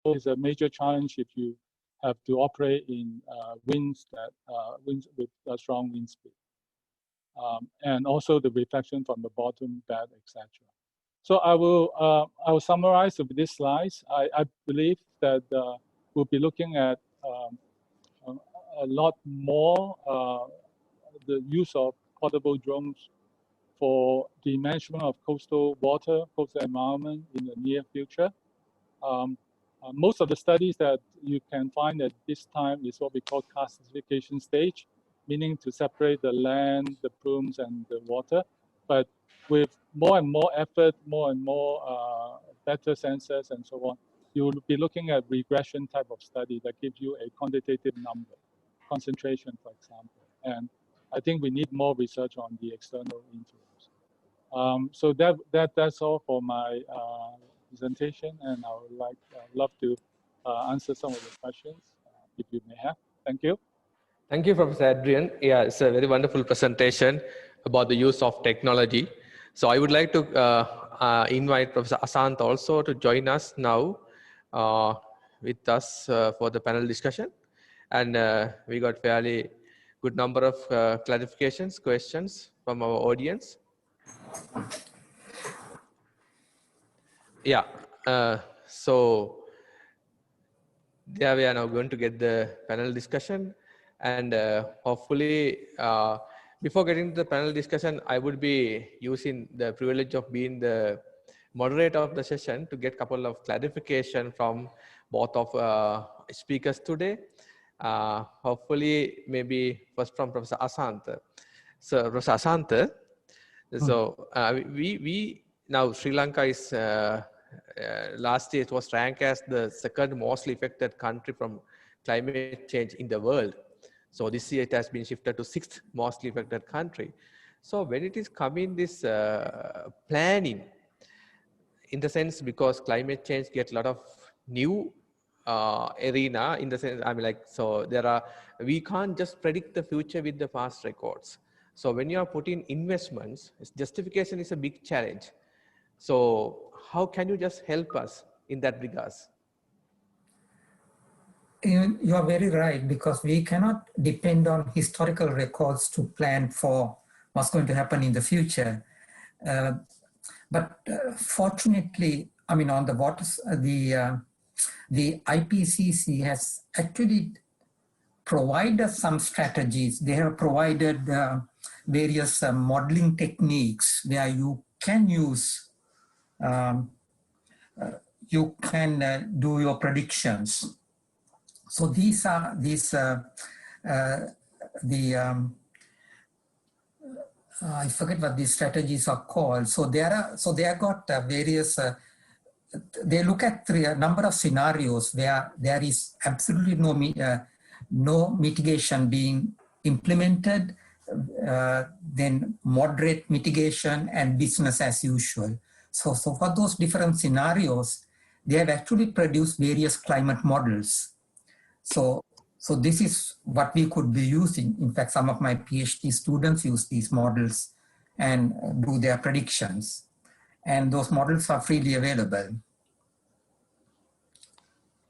is a major challenge if you have to operate in winds with a strong wind speed, and also the reflection from the bottom bed, etc. So I will summarize with these slides. I believe that we'll be looking at a lot more the use of portable drones for the management of coastal water, coastal environment in the near future. Most of the studies that you can find at this time is what we call classification stage, meaning to separate the land, the plumes, and the water. But with more and more effort, more and more better sensors and so on, you will be looking at regression type of study that gives you a quantitative number, concentration, for example. And I think we need more research on the external influence. So that's all for my presentation, and I would love to answer some of the questions if you may have. Thank you. Thank you, Professor Adrian. Yeah, it's a very wonderful presentation about the use of technology. So I would like to invite Professor Ashantha also to join us now with us for the panel discussion. And we got fairly good number of clarifications, questions from our audience. Yeah, so there we are now going to get the panel discussion. And hopefully, before getting to the panel discussion, I would be using the privilege of being the moderator of the session to get a couple of clarification from both of speakers today. Hopefully, maybe first from Professor Ashantha. So, Professor Ashantha, so we now Sri Lanka is last year it was ranked as the second most affected country from climate change in the world. So this year it has been shifted to sixth most affected country. So when it is coming this planning, in the sense because climate change gets a lot of new arena in the sense, I mean like, so there are, we can't just predict the future with the past records. So when you are putting investments, justification is a big challenge. So how can you just help us in that regards? You are very right, because we cannot depend on historical records to plan for what's going to happen in the future. But fortunately, I mean, on the waters, the IPCC has actually provided some strategies. They have provided various modeling techniques where you can use, you can do your predictions. So these are I forget what these strategies are called. So they have got various. They look at a number of scenarios where there is absolutely no mitigation being implemented, then moderate mitigation and business as usual. So for those different scenarios, they have actually produced various climate models. So this is what we could be using. In fact, some of my PhD students use these models and do their predictions. And those models are freely available.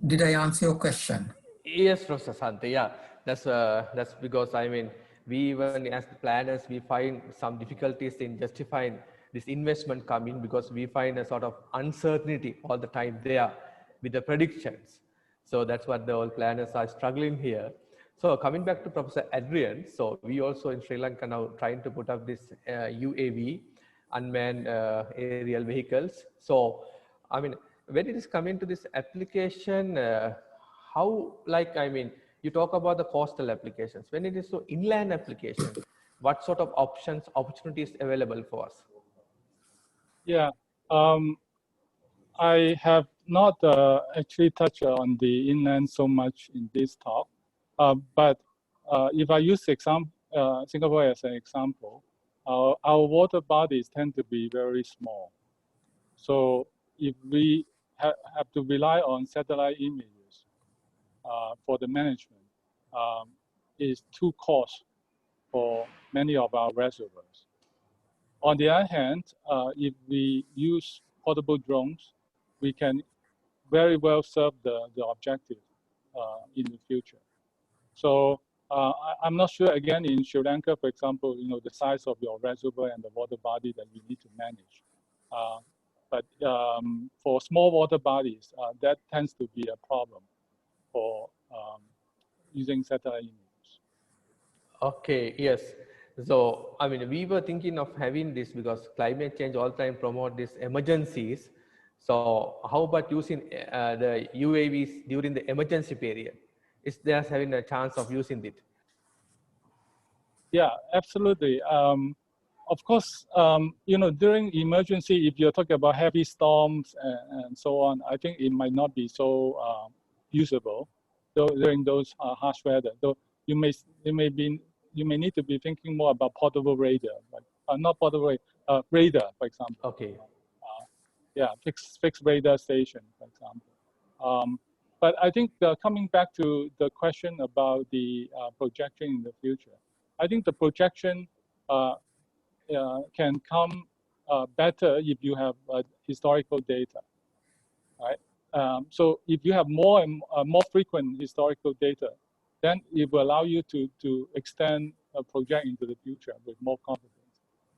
Did I answer your question? Yes, Professor Sante. Yeah, that's because I mean, we even as planners, we find some difficulties in justifying this investment coming because we find a sort of uncertainty all the time there with the predictions. So that's what the all planners are struggling here. So coming back to Professor Adrian, so we also in Sri Lanka now trying to put up this UAV, unmanned aerial vehicles. So, I mean, when it is coming to this application, how, like, I mean, you talk about the coastal applications. When it is so inland application, what sort of opportunities available for us? Yeah, I have not actually touched on the inland so much in this talk, but if I use Singapore as an example, our water bodies tend to be very small. So if we have to rely on satellite images for the management, is too cost for many of our reservoirs. On the other hand, if we use portable drones, we can very well serve the objective in the future. So I'm not sure, again, in Sri Lanka, for example, you know, the size of your reservoir and the water body that you need to manage. But for small water bodies, that tends to be a problem for using satellite images. Okay, yes. So, I mean, we were thinking of having this because climate change all the time promote these emergencies. So how about using the UAVs during the emergency period? Is there having a chance of using it? Yeah, absolutely. Of course, you know, during emergency, if you're talking about heavy storms and so on, I think it might not be so usable during those harsh weather. Though you may need to be thinking more about portable radar, like not portable radar, for example. Okay. Yeah, fixed radar station, for example. But I think coming back to the question about the projection in the future, I think the projection can come better if you have historical data, right? So if you have more and more frequent historical data, then it will allow you to extend a project into the future with more confidence.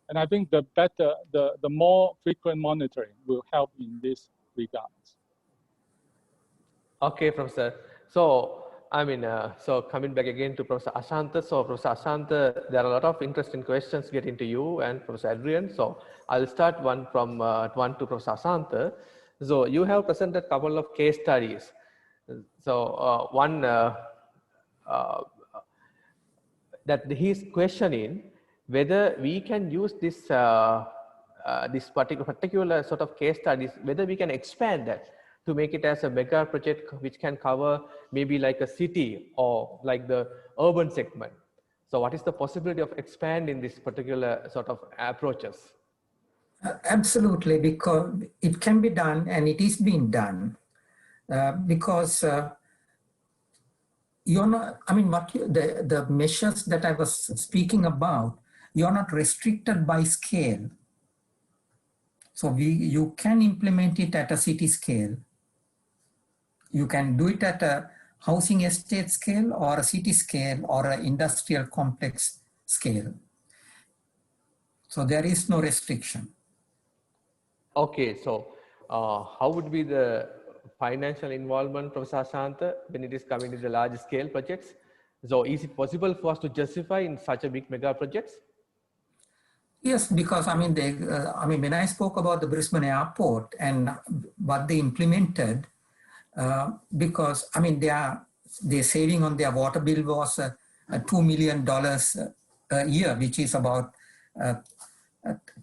And I think the better, the more frequent monitoring will help in this regards. Okay, Professor. So So coming back again to Professor Ashantha. So Professor Ashantha, there are a lot of interesting questions getting to you and Professor Adrian. So I'll start one to Professor Ashantha. So you have presented a couple of case studies. So one that he's questioning whether we can use this this particular sort of case studies, whether we can expand that to make it as a mega project which can cover maybe like a city or like the urban segment. So what is the possibility of expanding this particular sort of approaches? Absolutely, because it can be done and it is being done because you're not, the measures that I was speaking about, you're not restricted by scale. So you can implement it at a city scale. You can do it at a housing estate scale or a city scale or an industrial complex scale. So there is no restriction. Okay, so how would be the financial involvement, Professor Ashantha, when it is coming to the large scale projects? So is it possible for us to justify in such a big mega projects? Yes, because when I spoke about the Brisbane airport and what they implemented, because their saving on their water bill was $2 million a year, which is about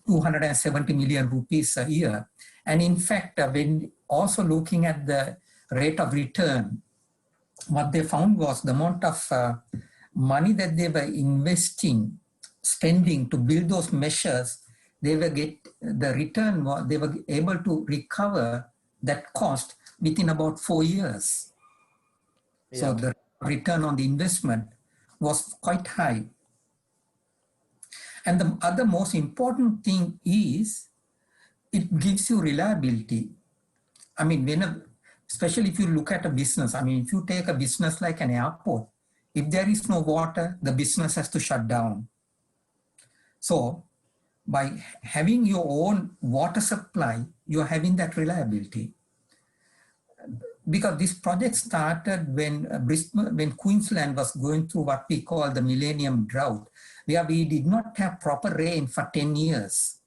270 million rupees a year. And in fact, when also looking at the rate of return, what they found was the amount of money that they were spending to build those measures, they were able to recover that cost within about 4 years. Yeah. So the return on the investment was quite high. And the other most important thing is it gives you reliability. Especially if you look at a business, if you take a business like an airport, if there is no water, the business has to shut down. So by having your own water supply, you're having that reliability. Because this project started when Queensland was going through what we call the millennium drought, where we did not have proper rain for 10 years.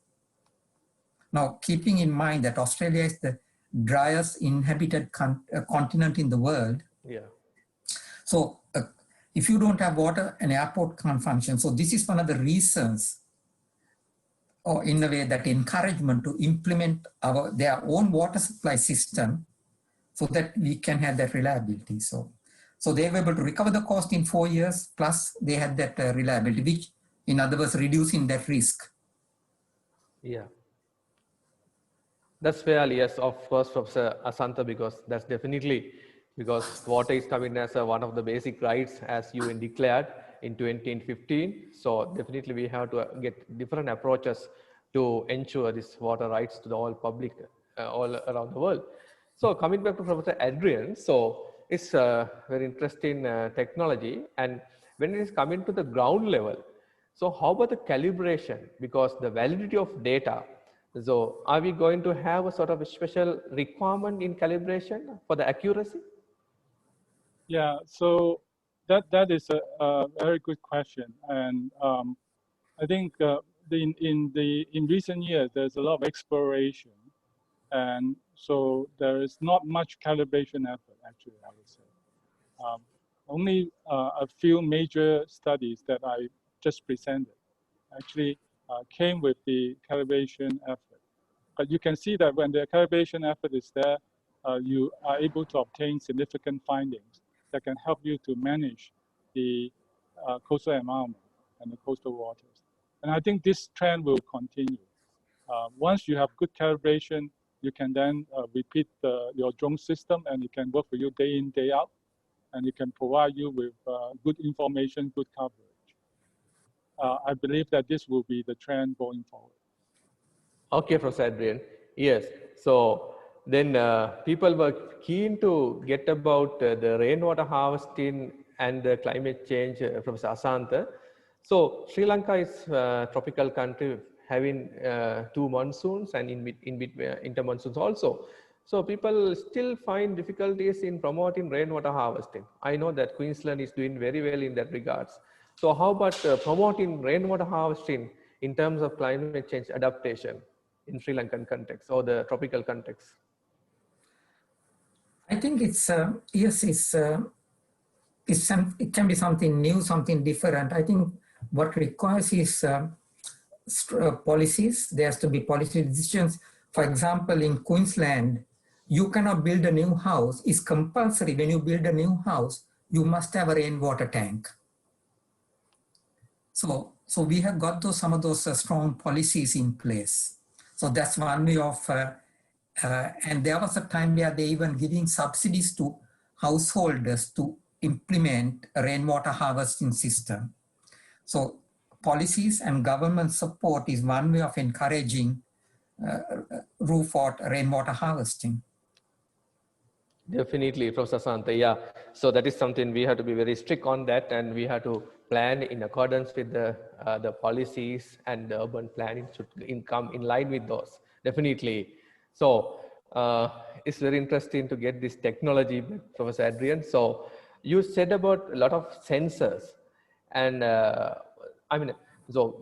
Now, keeping in mind that Australia is the driest inhabited continent in the world. Yeah. So if you don't have water, an airport can't function. So this is one of the reasons, or in a way, that encouragement to implement their own water supply system so that we can have that reliability. So they were able to recover the cost in 4 years, plus they had that reliability, which in other words, reducing that risk. Yeah. That's fair, yes, of course, Professor Ashantha, because that's definitely, because water is coming as one of the basic rights as UN declared in 2015. So definitely we have to get different approaches to ensure this water rights to the all public all around the world. So coming back to Professor Adrian, so it's a very interesting technology, and when it is coming to the ground level, so how about the calibration? Because the validity of data, so are we going to have a sort of a special requirement in calibration for the accuracy? Yeah, so that is a very good question, and I think in recent years there's a lot of exploration, and so there is not much calibration effort. Actually, I would say only a few major studies that I just presented actually came with the calibration effort. But you can see that when the calibration effort is there, you are able to obtain significant findings that can help you to manage the coastal environment and the coastal waters. And I think this trend will continue. Once you have good calibration, you can then repeat your drone system, and it can work for you day in, day out, and it can provide you with good information, good coverage. I believe that this will be the trend going forward. Okay, Professor Adrian. Yes. So then people were keen to get about the rainwater harvesting and the climate change, Professor Ashantha. So Sri Lanka is a tropical country having 2 monsoons and in inter monsoons also. So people still find difficulties in promoting rainwater harvesting. I know that Queensland is doing very well in that regards. So how about promoting rainwater harvesting in terms of climate change adaptation in Sri Lankan context or the tropical context? I think it's, yes, it can be something new, something different. I think what requires is policies. There has to be policy decisions. For example, in Queensland, you cannot build a new house. It's compulsory. When you build a new house, you must have a rainwater tank. So we have got some of those strong policies in place. So that's one way of, and there was a time where they even giving subsidies to householders to implement a rainwater harvesting system. So policies and government support is one way of encouraging rainwater harvesting. Definitely, Professor Ashantha. Yeah, so that is something we have to be very strict on that, and we have to plan in accordance with the policies, and the urban planning should come in line with those. Definitely. So it's very interesting to get this technology, Professor Adrian. So you said about a lot of sensors, and I mean, so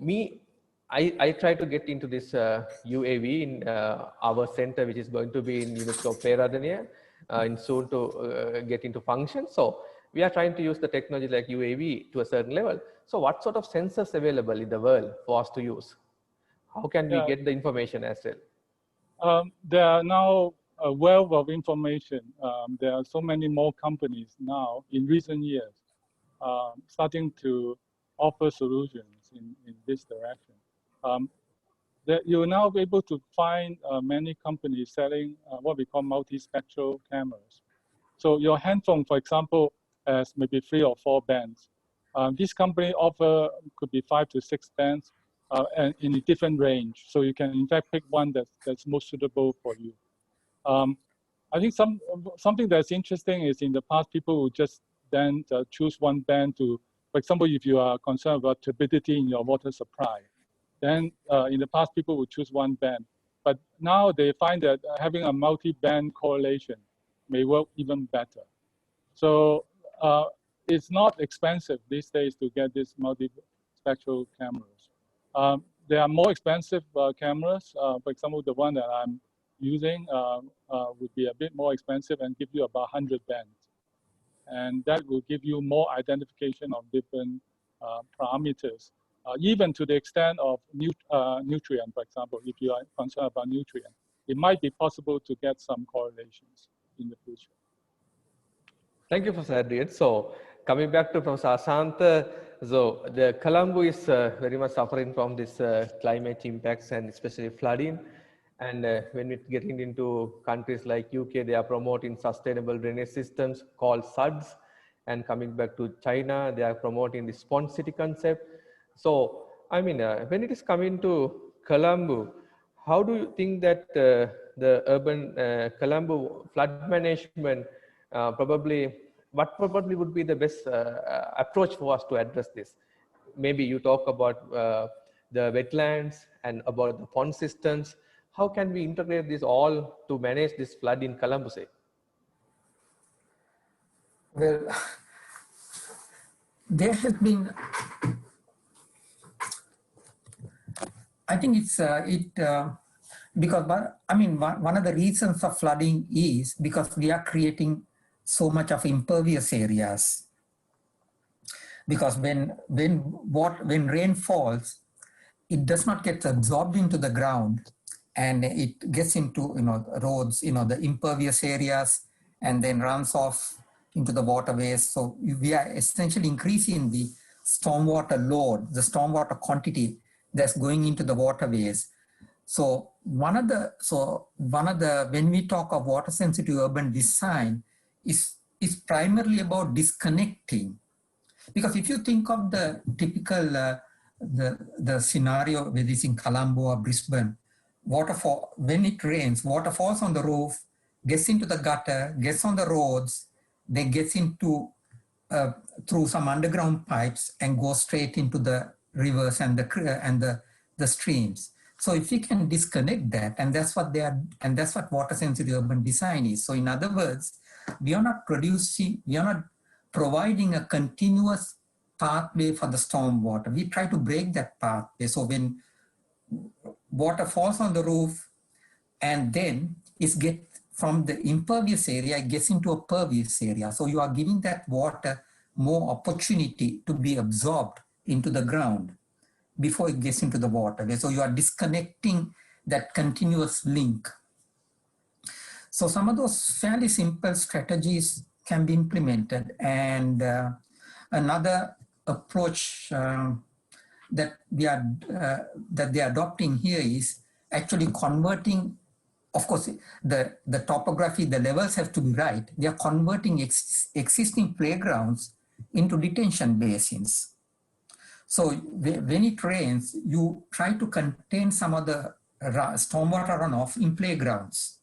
I try to get into this UAV in our center, which is going to be in University of Peradeniya. In soon to get into function. So we are trying to use the technology like UAV to a certain level. So what sort of sensors available in the world for us to use? How can we get the information as well? There are now a wealth of information. There are so many more companies now in recent years starting to offer solutions in this direction. That you're now able to find many companies selling what we call multispectral cameras. So your handphone, for example, has maybe 3 or 4 bands. This company offer could be 5 to 6 bands and in a different range. So you can in fact pick one that's most suitable for you. I think something that's interesting is in the past people would just then choose one band to, for example, if you are concerned about turbidity in your water supply, then in the past, people would choose one band. But now they find that having a multi-band correlation may work even better. So it's not expensive these days to get these multispectral cameras. There are more expensive cameras. For example, the one that I'm using would be a bit more expensive and give you about 100 bands. And that will give you more identification of different parameters. Even to the extent of nutrient, for example, if you are concerned about nutrient, it might be possible to get some correlations in the future. Thank you, Professor Adrian. So coming back to Professor Ashantha, so the Colombo is very much suffering from this climate impacts and especially flooding. And when we're getting into countries like UK, they are promoting sustainable drainage systems called SUDS. And coming back to China, they are promoting the sponge city concept. So, I mean, when it is coming to Colombo, how do you think that the urban Colombo flood management what probably would be the best approach for us to address this? Maybe you talk about the wetlands and about the pond systems. How can we integrate this all to manage this flood in Colombo, say? Well, there has been, I think it's because I mean one of the reasons of flooding is because we are creating so much of impervious areas. Because when rain falls, it does not get absorbed into the ground, and it gets into roads, the impervious areas, and then runs off into the waterways. So we are essentially increasing the stormwater load, the stormwater quantity that's going into the waterways. So when we talk of water sensitive urban design, is primarily about disconnecting. Because if you think of the typical the scenario, whether it's in Colombo or Brisbane, waterfall, when it rains, water falls on the roof, gets into the gutter, gets on the roads, then gets into through some underground pipes and goes straight into the rivers and the streams. So if we can disconnect that, and that's what they are, and that's what water sensitive urban design is. So in other words, we are not providing a continuous pathway for the storm water. We try to break that pathway. So when water falls on the roof and then it gets from the impervious area, it gets into a pervious area. So you are giving that water more opportunity to be absorbed into the ground before it gets into the water. So you are disconnecting that continuous link. So some of those fairly simple strategies can be implemented. And another approach that they're adopting here is actually converting. Of course, the topography, the levels have to be right. They are converting existing playgrounds into detention basins. So when it rains, you try to contain some of the stormwater runoff in playgrounds.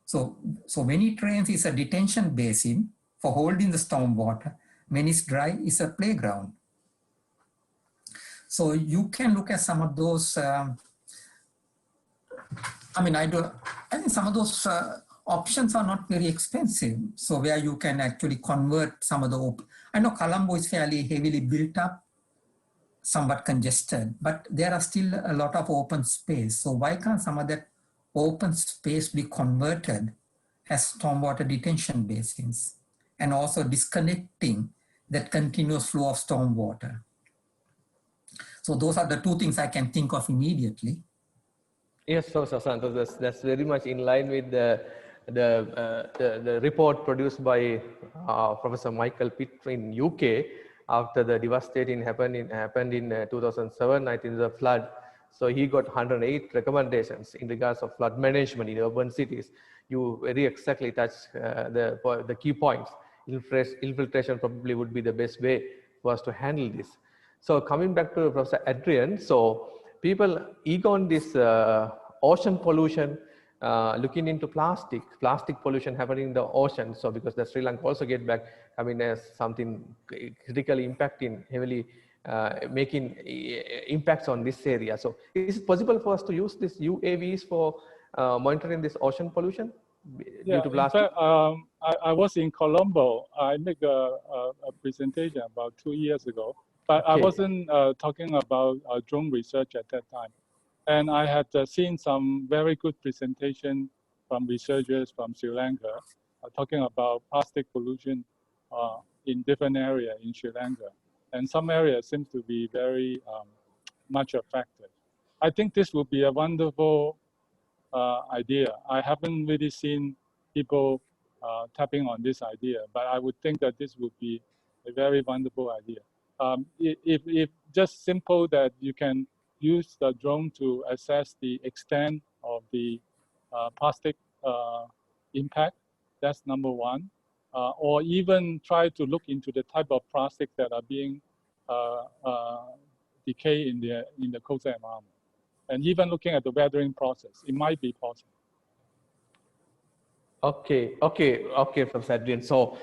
So when it rains, it's a detention basin for holding the stormwater. When it's dry, it's a playground. So you can look at some of those. I think some of those options are not very expensive. So where you can actually convert some of the, I know Colombo is fairly heavily built up, somewhat congested, but there are still a lot of open space. So why can't some of that open space be converted as stormwater detention basins and also disconnecting that continuous flow of stormwater? So those are the two things I can think of immediately. Yes, so Ashantha, that's very much in line with the report produced by Professor Michael Pitt in UK after the devastating happened in 2007, I think the flood. So he got 108 recommendations in regards of flood management in urban cities. You very exactly touched the key points. Infiltration probably would be the best way for us to handle this. So coming back to Professor Adrian, so people eager on this ocean pollution, looking into plastic pollution happening in the ocean. So because the Sri Lanka also get back, I mean, as something critically impacting, heavily making impacts on this area. So is it possible for us to use this UAVs for monitoring this ocean pollution due to plastic? In fact, I was in Colombo. I made a presentation about 2 years ago, but okay. I wasn't talking about drone research at that time. And I had seen some very good presentation from researchers from Sri Lanka talking about plastic pollution in different areas in Sri Lanka. And some areas seem to be very much affected. I think this would be a wonderful idea. I haven't really seen people tapping on this idea, but I would think that this would be a very wonderful idea. If just simple that you can use the drone to assess the extent of the plastic impact, that's number one. Or even try to look into the type of plastic that are being decayed in the coastal environment. And even looking at the weathering process, it might be possible. Okay, Professor Adrian. So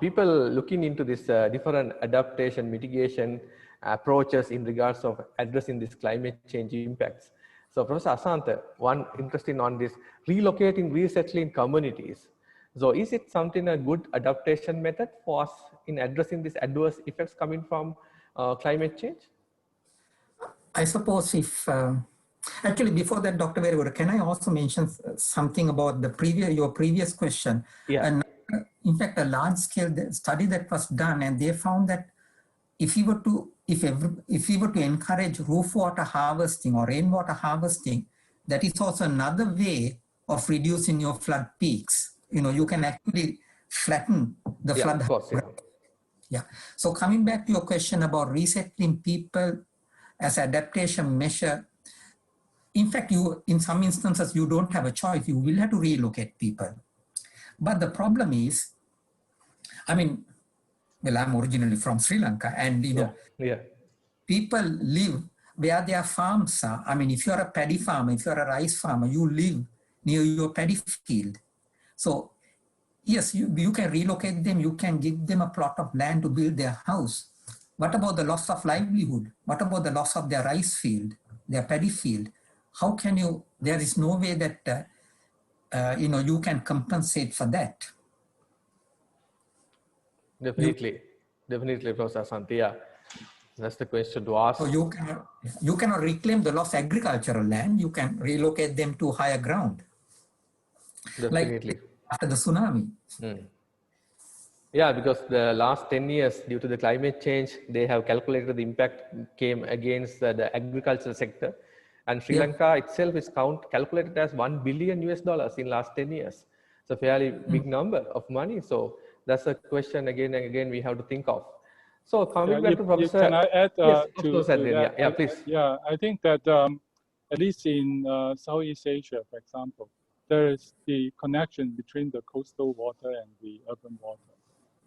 people looking into this different adaptation, mitigation approaches in regards of addressing this climate change impacts. So Professor Ashantha, one interesting on this relocating, resettling communities. So is it something a good adaptation method for us in addressing these adverse effects coming from climate change? I suppose if, actually before that, Dr. Weragoda, can I also mention something about your previous question? Yeah. And in fact, a large scale study that was done, and they found that if we were to encourage roof water harvesting or rainwater harvesting, that is also another way of reducing your flood peaks. You know, you can actually flatten the flood. Of course, yeah. So coming back to your question about resettling people as adaptation measure, in fact, in some instances, you don't have a choice. You will have to relocate people. But the problem is, I mean, well, I'm originally from Sri Lanka, and you know, people live where their farms are. I mean, if you're a paddy farmer, if you're a rice farmer, you live near your paddy field. So yes, you can relocate them, you can give them a plot of land to build their house. What about the loss of livelihood? What about the loss of their rice field, their paddy field, how can you, there is no way that, you can compensate for that. Definitely, definitely, Professor Ashantha. Yeah, that's the question to ask. So you cannot reclaim the lost agricultural land. You can relocate them to higher ground. Definitely. Like after the tsunami. Yeah, because the last 10 years, due to the climate change, they have calculated the impact came against the agricultural sector. And Sri Lanka itself is calculated as $1 billion in last 10 years. It's a fairly big number of money. So that's a question again and again we have to think of. So coming back to Professor. Can I add yes, to Adrian, that? yeah, please. Yeah, I think that at least in Southeast Asia, for example, there is the connection between the coastal water and the urban water.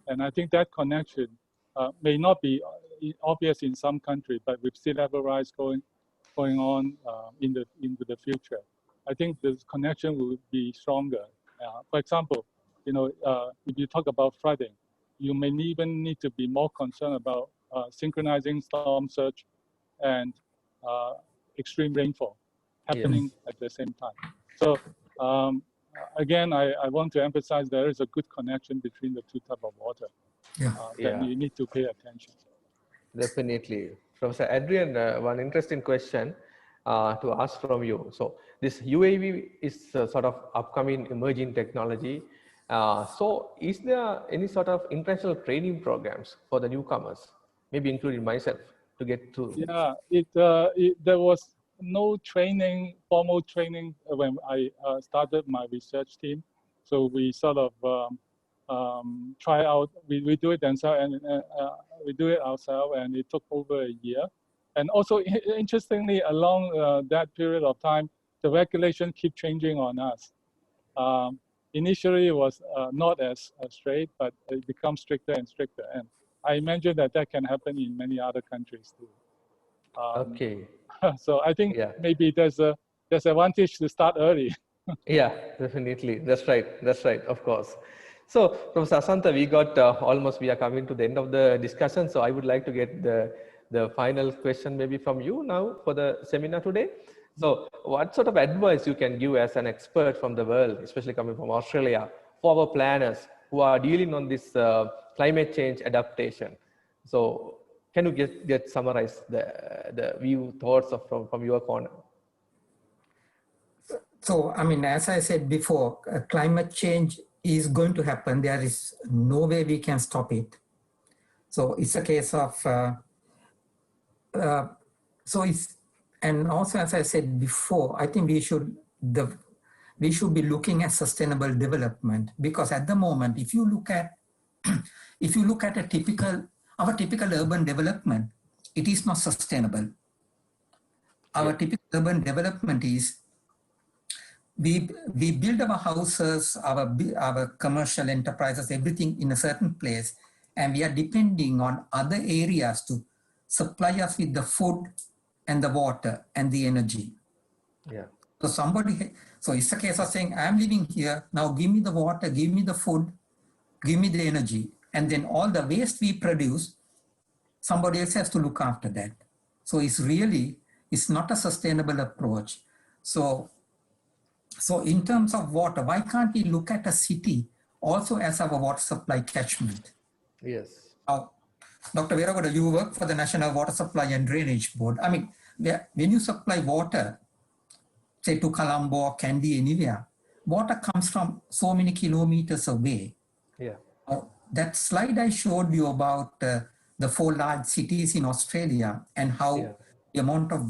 And I think that connection may not be obvious in some countries, but with sea level rise going on into the future, I think the connection will be stronger. For example, if you talk about flooding, you may even need to be more concerned about synchronizing storm surge and extreme rainfall happening at the same time. So again, I want to emphasize there is a good connection between the two types of water that you need to pay attention. Definitely. Professor Adrian, one interesting question to ask from you. So this UAV is sort of upcoming emerging technology. So is there any sort of international training programs for the newcomers, maybe including myself, to get to? Yeah, there was no formal training when I started my research team. So we sort of try out, we do it themselves, and we do it ourselves, and it took over a year. And also, interestingly, along that period of time, the regulation keep changing on us. Initially, it was not as straight, but it becomes stricter and stricter. And I imagine that can happen in many other countries too. Okay. So I think maybe there's advantage to start early. Yeah, definitely. That's right. That's right. Of course. So, Professor Ashantha, we got we are coming to the end of the discussion. So I would like to get the final question maybe from you now for the seminar today. So what sort of advice you can give as an expert from the world, especially coming from Australia, for our planners who are dealing on this climate change adaptation? So can you get summarize the view thoughts from your corner? So, I mean, as I said before, climate change is going to happen. There is no way we can stop it. So it's a case of, and also as I said before, I think we should be looking at sustainable development, because at the moment, if you look at our typical urban development, it is not sustainable. Our typical urban development is we build our houses, our commercial enterprises, everything in a certain place, and we are depending on other areas to supply us with the food and the water and the energy. Yeah. So it's a case of saying, I'm living here, now give me the water, give me the food, give me the energy. And then all the waste we produce, somebody else has to look after that. So it's not a sustainable approach. So in terms of water, why can't we look at a city also as our water supply catchment? Yes. Now, Dr. Weragoda, you work for the National Water Supply and Drainage Board. I mean, when you supply water, say to Colombo or Kandy, anywhere, water comes from so many kilometers away. Yeah. That slide I showed you about the 4 large cities in Australia and how the amount of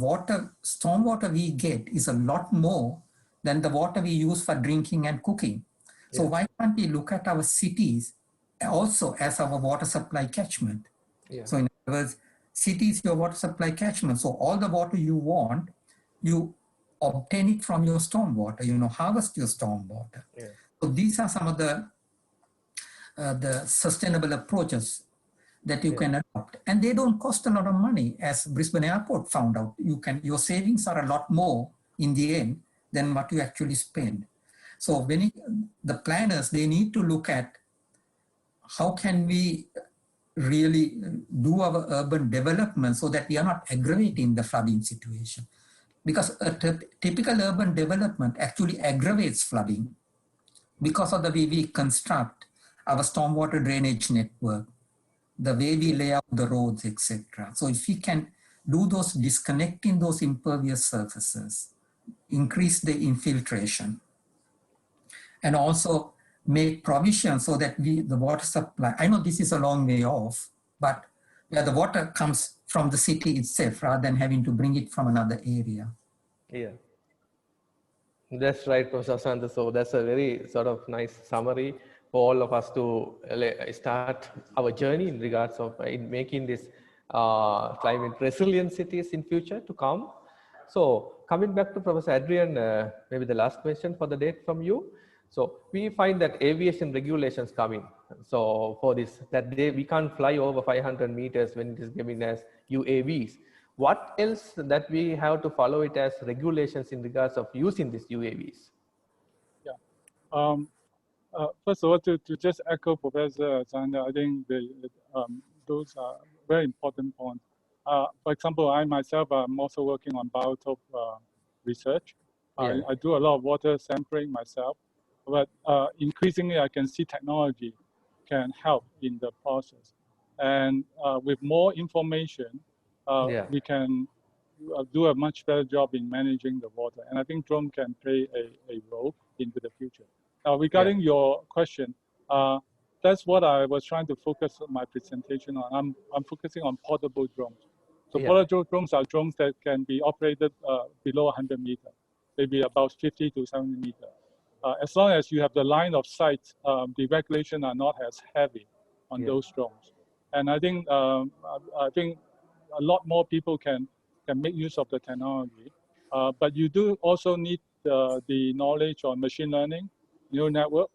storm water we get is a lot more than the water we use for drinking and cooking. So why can't we look at our cities also as our water supply catchment? Yeah. So in other words, cities, your water supply catchment. So all the water you want, you obtain it from your storm water, harvest your storm water. Yeah. So these are some of the sustainable approaches that you can adopt. And they don't cost a lot of money, as Brisbane Airport found out. Your savings are a lot more in the end than what you actually spend. So the planners, they need to look at how can we really do our urban development so that we are not aggravating the flooding situation. because a typical urban development actually aggravates flooding because of the way we construct our stormwater drainage network, the way we lay out the roads, etc. So if we can do those, disconnecting those impervious surfaces, increase the infiltration, and also make provision so that the water supply, I know this is a long way off, but where the water comes from the city itself rather than having to bring it from another area. Yeah, that's right, Professor Ashantha. So that's a very sort of nice summary for all of us to start our journey in regards of in making this climate resilient cities in future to come. So coming back to Professor Adrian, maybe the last question for the day from you. So we find that aviation regulations coming. So for this, that we can't fly over 500 meters when it is given as UAVs. What else that we have to follow it as regulations in regards of using these UAVs? Yeah. First of all, to just echo Professor Ashantha, I think those are very important points. For example, I myself am also working on biotope research. Yeah. I do a lot of water sampling myself, but increasingly I can see technology can help in the process. And with more information, we can do a much better job in managing the water. And I think drone can play a role into the future. Regarding your question, that's what I was trying to focus my presentation on. I'm focusing on portable drones. So portable drones are drones that can be operated below 100 meters, maybe about 50 to 70 meters. As long as you have the line of sight, the regulations are not as heavy on those drones. And I think a lot more people can make use of the technology. But you do also need the knowledge on machine learning, neural network,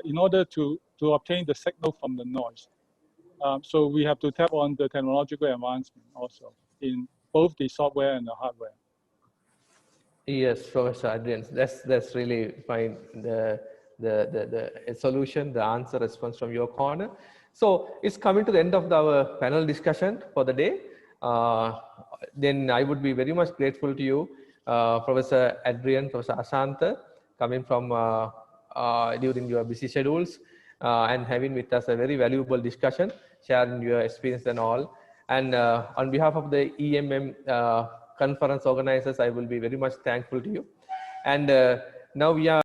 in order to obtain the signal from the noise. So we have to tap on the technological advancement also in both the software and the hardware. Yes, Professor Adrian, that's really fine. The solution, the answer, response from your corner. So it's coming to the end of our panel discussion for the day. Then I would be very much grateful to you, Professor Adrian, Professor Ashantha, coming from during your busy schedules and having with us a very valuable discussion, sharing your experience and all. And on behalf of the EMM conference organizers, I will be very much thankful to you. And now we are